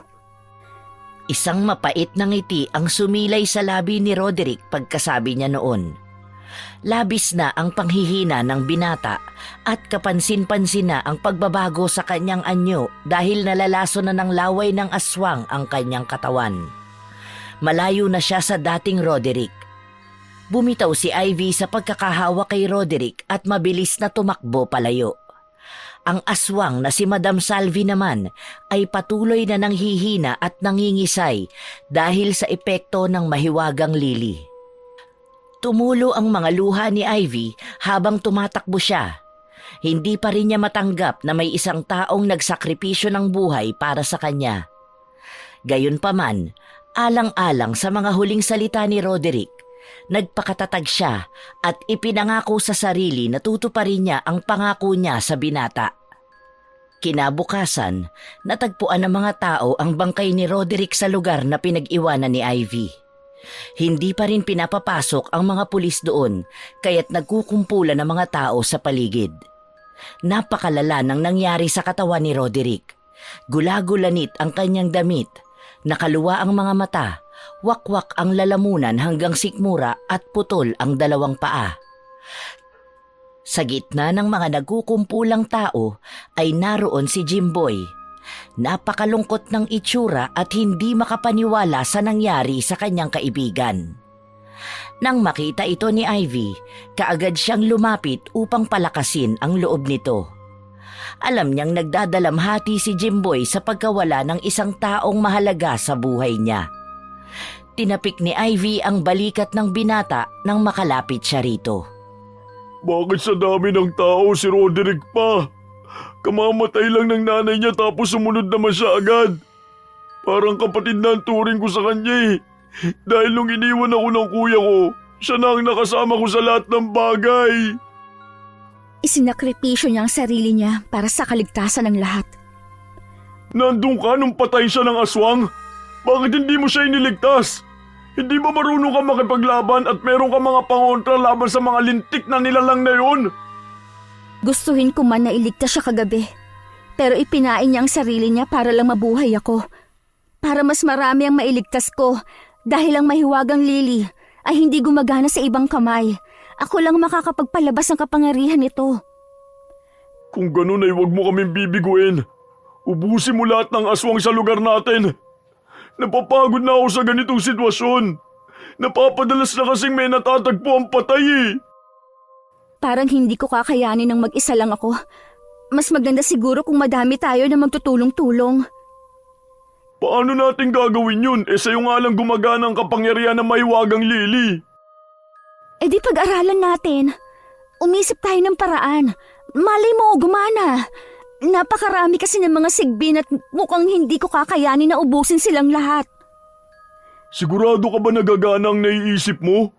Isang mapait na ngiti ang sumilay sa labi ni Roderick pagkasabi niya noon. Labis na ang panghihina ng binata at kapansin-pansin na ang pagbabago sa kanyang anyo dahil nalalaso na ng laway ng aswang ang kanyang katawan. Malayo na siya sa dating Roderick. Bumitaw si Ivy sa pagkakahawa kay Roderick at mabilis na tumakbo palayo. Ang aswang na si Madam Salvi naman ay patuloy na nanghihina at nangingisay dahil sa epekto ng mahiwagang lili. Tumulo ang mga luha ni Ivy habang tumatakbo siya. Hindi pa rin niya matanggap na may isang taong nagsakripisyo ng buhay para sa kanya. Gayunpaman, alang-alang sa mga huling salita ni Roderick, nagpakatatag siya at ipinangako sa sarili na tutuparin niya ang pangako niya sa binata. Kinabukasan, natagpuan ng mga tao ang bangkay ni Roderick sa lugar na pinag-iwanan ni Ivy. Hindi pa rin pinapapasok ang mga pulis doon kaya't nagkukumpulan ng mga tao sa paligid. Napakalala ng nangyari sa katawan ni Roderick. Gulagulanit ang kanyang damit, nakaluwa ang mga mata, wakwak ang lalamunan hanggang sikmura at putol ang dalawang paa. Sa gitna ng mga nagkukumpulang tao ay naroon si Jimboy. Napakalungkot ng itsura at hindi makapaniwala sa nangyari sa kanyang kaibigan. Nang makita ito ni Ivy, kaagad siyang lumapit upang palakasin ang loob nito. Alam niyang nagdadalamhati si Jimboy sa pagkawala ng isang taong mahalaga sa buhay niya. Tinapik ni Ivy ang balikat ng binata nang makalapit siya rito. Bakit sa dami ng tao si Roderick pa? Kamamatay lang ng nanay niya tapos sumunod naman siya agad. Parang kapatid na ang turing ko sa kanya eh. Dahil nung iniwan ako ng kuya ko, siya na ang nakasama ko sa lahat ng bagay. Isinakripisyo niya ang sarili niya para sa kaligtasan ng lahat. Nandun ka nung patay siya ng aswang? Bakit hindi mo siya iniligtas? Hindi ba marunong ka makipaglaban at meron ka mga pangontra laban sa mga lintik na nilalang na yun? Gustuhin ko man na iligtas siya kagabi. Pero ipinain niya ang sarili niya para lang mabuhay ako. Para mas marami ang mailigtas ko dahil ang mahiwagang lili ay hindi gumagana sa ibang kamay. Ako lang makakapagpalabas ng kapangyarihan nito. Kung ganun ay huwag mo kaming bibiguin. Ubusin mo lahat ng aswang sa lugar natin. Napapagod na ako sa ganitong sitwasyon. Napapadalas na kasing may natatagpo ang patay eh. Parang hindi ko kakayanin ng mag-isa lang ako. Mas maganda siguro kung madami tayo na magtutulong-tulong. Paano natin gagawin yun? Sa'yo nga lang gumagana ang kapangyarihan ng mahiwagang lili. Di pag-aralan natin. Umisip tayo ng paraan. Malay mo, gumana. Napakarami kasi ng mga sigbin at mukhang hindi ko kakayanin na ubusin silang lahat. Sigurado ka ba nagagana ang naiisip mo?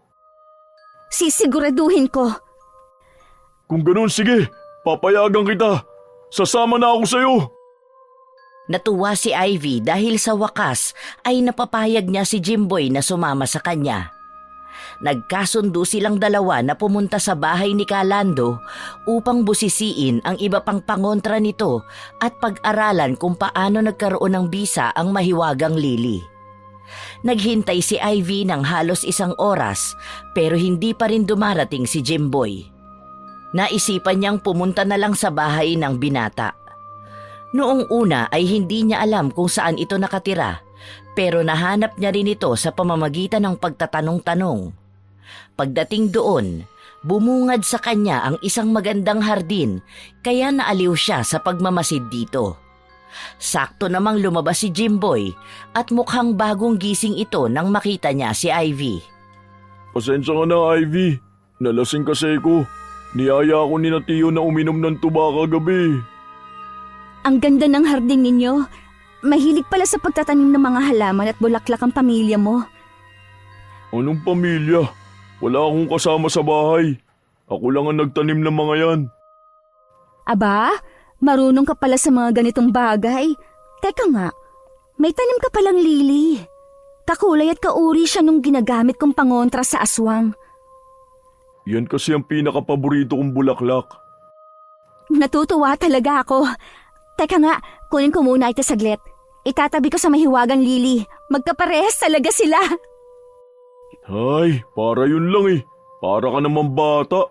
Sisiguraduhin ko. Kung ganun, sige. Papayagan kita. Sasama na ako sa'yo. Natuwa si Ivy dahil sa wakas ay napapayag niya si Jimboy na sumama sa kanya. Nagkasundo silang dalawa na pumunta sa bahay ni Calando upang busisiin ang iba pang pangontra nito at pag-aralan kung paano nagkaroon ng bisa ang mahiwagang lili. Naghintay si Ivy ng halos 1 oras pero hindi pa rin dumarating si Jimboy. Naisipan niyang pumunta na lang sa bahay ng binata. Noong una ay hindi niya alam kung saan ito nakatira pero nahanap niya rin ito sa pamamagitan ng pagtatanong-tanong. Pagdating doon, bumungad sa kanya ang isang magandang hardin kaya naaliw siya sa pagmamasid dito. Sakto namang lumabas si Jimboy at mukhang bagong gising ito nang makita niya si Ivy. Pasensya ka na, Ivy. Nalasing kasi ko. Niyaya ako ni Tio na uminom ng tuba kagabi. Ang ganda ng hardin ninyo. Mahilig pala sa pagtatanim ng mga halaman at bulaklak ang pamilya mo. Anong pamilya? Wala akong kasama sa bahay. Ako lang ang nagtanim ng mga yan. Aba, marunong ka pala sa mga ganitong bagay. Teka nga, may tanim ka palang lili. Kakulay at kauri siya nung ginagamit kong pangontra sa aswang. Yan kasi ang pinakapaborito kong bulaklak. Natutuwa talaga ako. Teka nga, kunin ko muna ito saglit. Itatabi ko sa mahiwagang lili. Magkaparehas talaga sila. Ay, para yun lang eh. Para ka naman bata.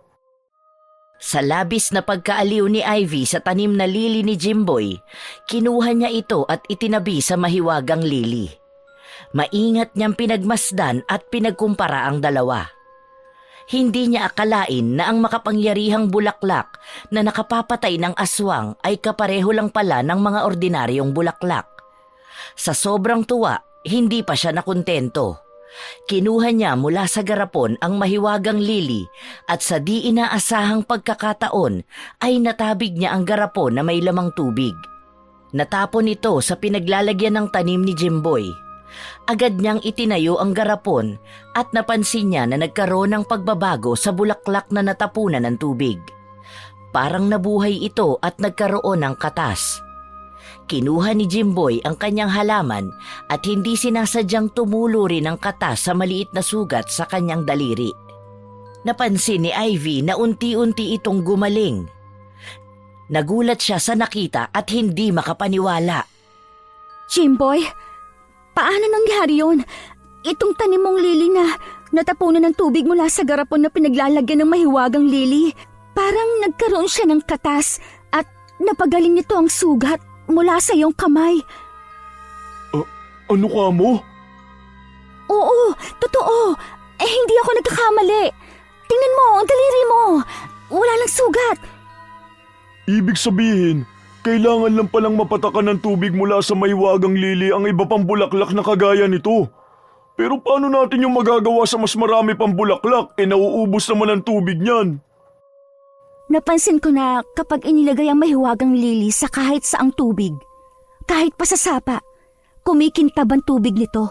Sa labis na pagkaaliw ni Ivy sa tanim na lili ni Jimboy, kinuha niya ito at itinabi sa mahiwagang lili. Maingat niyang pinagmasdan at pinagkumpara ang dalawa. Hindi niya akalain na ang makapangyarihang bulaklak na nakapapatay ng aswang ay kapareho lang pala ng mga ordinaryong bulaklak. Sa sobrang tuwa, hindi pa siya nakontento. Kinuha niya mula sa garapon ang mahiwagang lili at sa di inaasahang pagkakataon ay natabig niya ang garapon na may lamang tubig. Natapon ito sa pinaglalagyan ng tanim ni Jimboy. Agad niyang itinayo ang garapon at napansin niya na nagkaroon ng pagbabago sa bulaklak na natapunan ng tubig. Parang nabuhay ito at nagkaroon ng katas. Kinuha ni Jimboy ang kanyang halaman at hindi sinasadyang tumulo rin ang katas sa maliit na sugat sa kanyang daliri. Napansin ni Ivy na unti-unti itong gumaling. Nagulat siya sa nakita at hindi makapaniwala. Jimboy, paano nangyari yun? Itong tanim mong lili na natapunan ng tubig mula sa garapon na pinaglalagyan ng mahiwagang lili. Parang nagkaroon siya ng katas at napagaling nito ang sugat mula sa iyong kamay. Ano ka mo? Oo, totoo. Hindi ako nagkakamali. Tingnan mo, ang daliri mo. Wala nang sugat. Ibig sabihin, kailangan lang palang mapatakan ng tubig mula sa mahiwagang lili ang iba pang bulaklak na kagaya nito. Pero paano natin yung magagawa sa mas marami pang bulaklak? Nauubos naman ang tubig niyan. Napansin ko na kapag inilagay ang mahiwagang lili sa kahit saang tubig, kahit pa sa sapa, kumikintab ang tubig nito.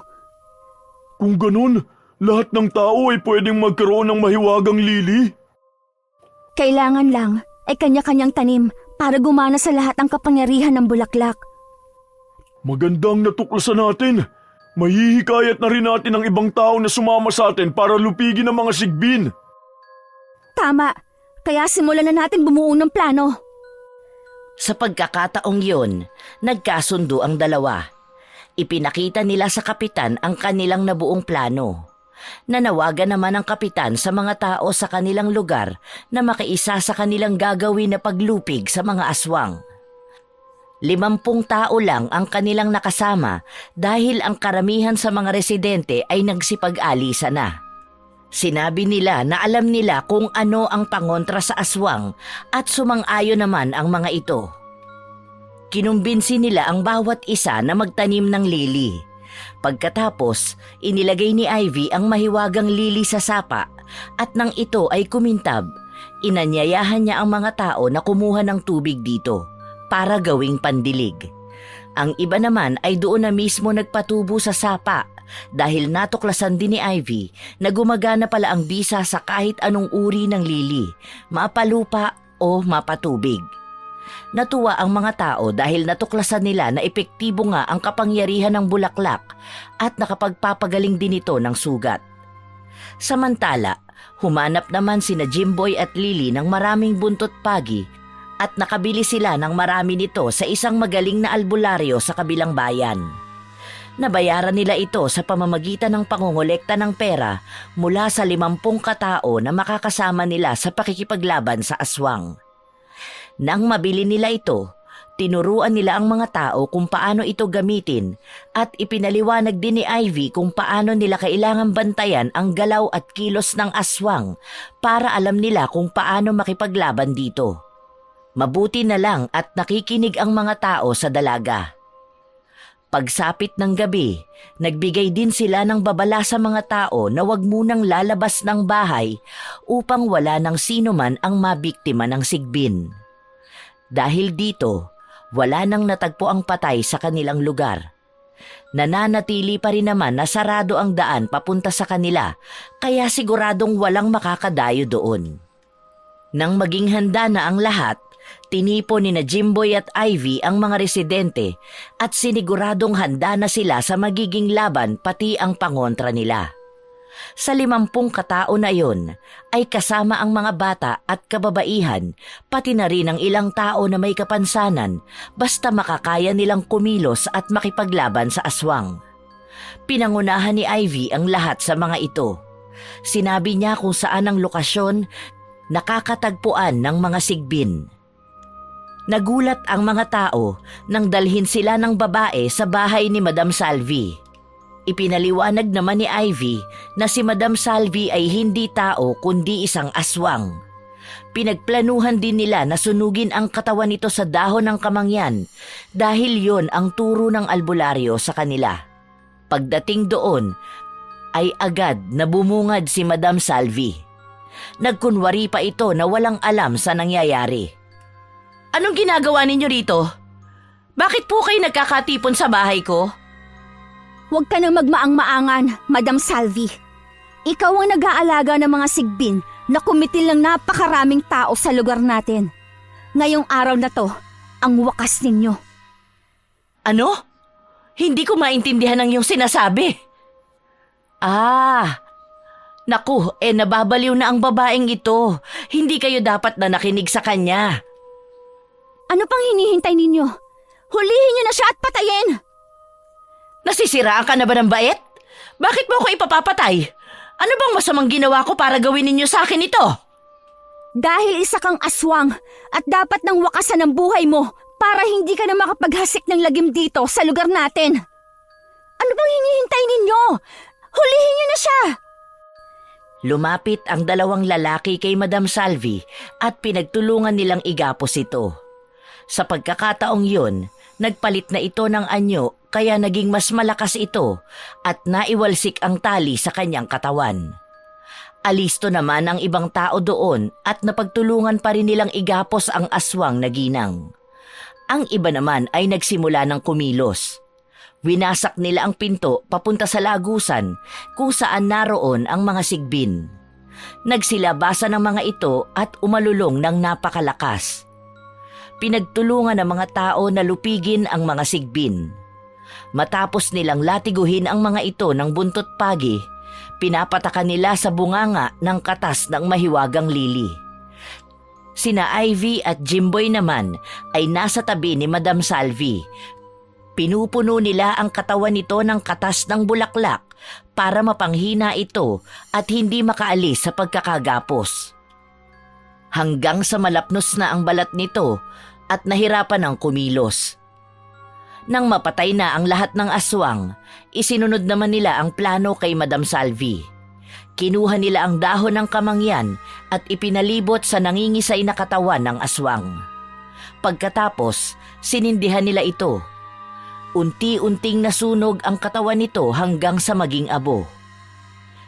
Kung ganun, lahat ng tao ay pwedeng magkaroon ng mahiwagang lili? Kailangan lang ay kanya-kanyang tanim para gumana sa lahat ang kapangyarihan ng bulaklak. Magandang natuklasan natin. Mahihikayat na rin natin ang ibang tao na sumama sa atin para lupigin ang mga sigbin. Tama, kaya simulan na natin bumuo ng plano. Sa pagkakataong yun, nagkasundo ang dalawa. Ipinakita nila sa kapitan ang kanilang nabuong plano. Nanawagan naman ang kapitan sa mga tao sa kanilang lugar na makiisa sa kanilang gagawin na paglupig sa mga aswang. 50 tao lang ang kanilang nakasama dahil ang karamihan sa mga residente ay nagsipag-alisa na. Sinabi nila na alam nila kung ano ang pangontra sa aswang at sumang-ayon naman ang mga ito. Kinumbinsi nila ang bawat isa na magtanim ng lili. Pagkatapos, inilagay ni Ivy ang mahiwagang lili sa sapa at nang ito ay kumintab, inanyayahan niya ang mga tao na kumuha ng tubig dito para gawing pandilig. Ang iba naman ay doon na mismo nagpatubo sa sapa dahil natuklasan din ni Ivy na gumagana pala ang bisa sa kahit anong uri ng lili, mapalupa o mapatubig. Natuwa ang mga tao dahil natuklasan nila na epektibo nga ang kapangyarihan ng bulaklak at nakapagpapagaling din ito ng sugat. Samantala, humanap naman sina Jimboy at Lily ng maraming buntot pagi at nakabili sila ng marami nito sa isang magaling na albularyo sa kabilang bayan. Nabayaran nila ito sa pamamagitan ng pangongolekta ng pera mula sa 50 katao na makakasama nila sa pakikipaglaban sa aswang. Nang mabili nila ito, tinuruan nila ang mga tao kung paano ito gamitin at ipinaliwanag din ni Ivy kung paano nila kailangan bantayan ang galaw at kilos ng aswang para alam nila kung paano makipaglaban dito. Mabuti na lang at nakikinig ang mga tao sa dalaga. Pagsapit ng gabi, nagbigay din sila ng babala sa mga tao na huwag munang lalabas ng bahay upang wala ng sino man ang mabiktima ng sigbin. Dahil dito, wala nang natagpo ang patay sa kanilang lugar. Nananatili pa rin naman na sarado ang daan papunta sa kanila, kaya siguradong walang makakadayo doon. Nang maging handa na ang lahat, Tinipo ni na Jimboy at Ivy ang mga residente at siniguradong handa na sila sa magiging laban pati ang pangontra nila. Sa 50 katao na yon ay kasama ang mga bata at kababaihan, pati na rin ang ilang tao na may kapansanan basta makakaya nilang kumilos at makipaglaban sa aswang. Pinangunahan ni Ivy ang lahat sa mga ito. Sinabi niya kung saan ang lokasyon nakakatagpuan ng mga sigbin. Nagulat ang mga tao nang dalhin sila ng babae sa bahay ni Madam Salvi. Ipinaliwanag naman ni Ivy na si Madam Salvi ay hindi tao kundi isang aswang. Pinagplanuhan din nila na sunugin ang katawan nito sa dahon ng kamangyan dahil yon ang turo ng albularyo sa kanila. Pagdating doon ay agad na bumungad si Madam Salvi. Nagkunwari pa ito na walang alam sa nangyayari. Anong ginagawa ninyo rito? Bakit po kayo nagkakatipon sa bahay ko? Huwag ka nang magmaang-maangan, Madam Salvi. Ikaw ang nag-aalaga ng mga sigbin na kumitil ng napakaraming tao sa lugar natin. Ngayong araw na to, ang wakas ninyo. Ano? Hindi ko maintindihan ang iyong sinasabi. Naku, nababaliw na ang babaeng ito. Hindi kayo dapat na nakinig sa kanya. Ano pang hinihintay ninyo? Hulihin niyo na siya at patayin! Nasisiraan ka na ba ng bait? Bakit mo ako ipapapatay? Ano bang masamang ginawa ko para gawin ninyo sa akin ito? Dahil isa kang aswang at dapat nang wakasan ang buhay mo para hindi ka na makapaghasik ng lagim dito sa lugar natin. Ano bang hinihintay ninyo? Hulihin niyo na siya! Lumapit ang 2 lalaki kay Madam Salvi at pinagtulungan nilang igapos ito. Sa pagkakataong yun, nagpalit na ito ng anyo kaya naging mas malakas ito at naiwalsik ang tali sa kanyang katawan. Alisto naman ang ibang tao doon at napagtulungan pa rin nilang igapos ang aswang na ginang. Ang iba naman ay nagsimula ng kumilos. Winasak nila ang pinto papunta sa lagusan kung saan naroon ang mga sigbin. Nagsilabasan ng mga ito at umalulong ng napakalakas. Pinagtulungan ng mga tao na lupigin ang mga sigbin. Matapos nilang latiguhin ang mga ito ng buntot pagi, pinapatakan nila sa bunganga ng katas ng mahiwagang lili. Sina Ivy at Jimboy naman ay nasa tabi ni Madam Salvi. Pinupuno nila ang katawan nito ng katas ng bulaklak para mapanghina ito at hindi makaalis sa pagkakagapos. Hanggang sa malapnos na ang balat nito at nahirapan ng kumilos. Nang mapatay na ang lahat ng aswang, isinunod naman nila ang plano kay Madam Salvi. Kinuha nila ang dahon ng kamangyan at ipinalibot sa nangingisay na katawan ng aswang. Pagkatapos, sinindihan nila ito. Unti-unting nasunog ang katawan nito hanggang sa maging abo.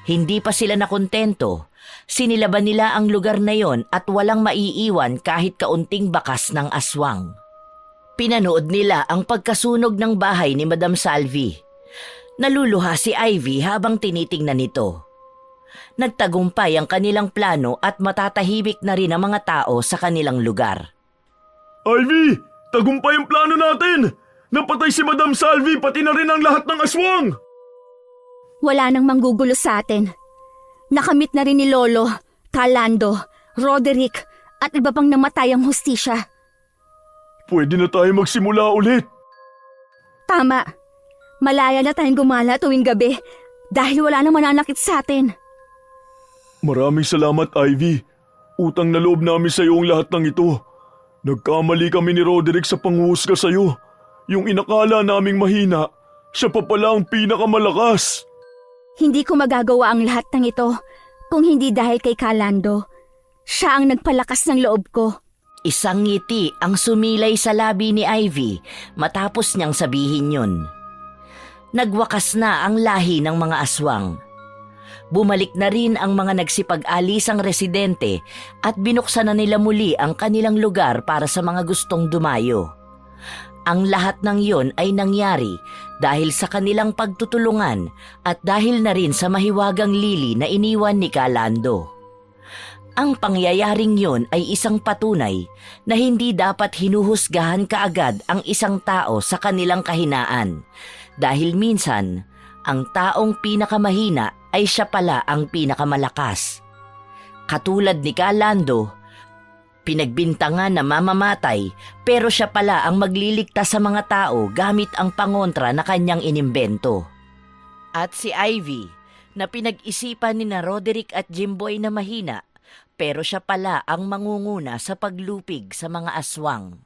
Hindi pa sila nakontento. Sinilaban nila ang lugar na yon at walang maiiwan kahit kaunting bakas ng aswang. Pinanood nila ang pagkasunog ng bahay ni Madam Salvi. Naluluha si Ivy habang tinitingnan nito. Nagtagumpay ang kanilang plano at matatahimik na rin ang mga tao sa kanilang lugar. Ivy! Tagumpay ang plano natin! Napatay si Madam Salvi pati na rin ang lahat ng aswang! Wala nang manggugulo sa atin. Nakamit na rin ni Lolo, Calando, Roderick at iba pang namatay ang hustisya. Pwede na tayo magsimula ulit. Tama. Malaya na tayong gumala tuwing gabi dahil wala nang mananakit sa atin. Maraming salamat, Ivy. Utang na loob namin sa iyo ang lahat ng ito. Nagkamali kami ni Roderick sa panghuhusga sa iyo. Yung inakala naming mahina, siya pa pala ang pinakamalakas. Hindi ko magagawa ang lahat ng ito kung hindi dahil kay Calando. Siya ang nagpalakas ng loob ko. Isang ngiti ang sumilay sa labi ni Ivy matapos niyang sabihin yun. Nagwakas na ang lahi ng mga aswang. Bumalik na rin ang mga nagsipag-alisang residente at binuksan na nila muli ang kanilang lugar para sa mga gustong dumayo. Ang lahat ng yon ay nangyari dahil sa kanilang pagtutulungan at dahil na rin sa mahiwagang lili na iniwan ni Calando. Ang pangyayaring yon ay isang patunay na hindi dapat hinuhusgahan kaagad ang isang tao sa kanilang kahinaan dahil minsan ang taong pinakamahina ay siya pala ang pinakamalakas. Katulad ni Kalando, pinagbintangan na mamamatay pero siya pala ang magliligtas sa mga tao gamit ang pangontra na kanyang inimbento. At si Ivy, na pinag-isipan ni na Roderick at Jimboy na mahina, pero siya pala ang mangunguna sa paglupig sa mga aswang.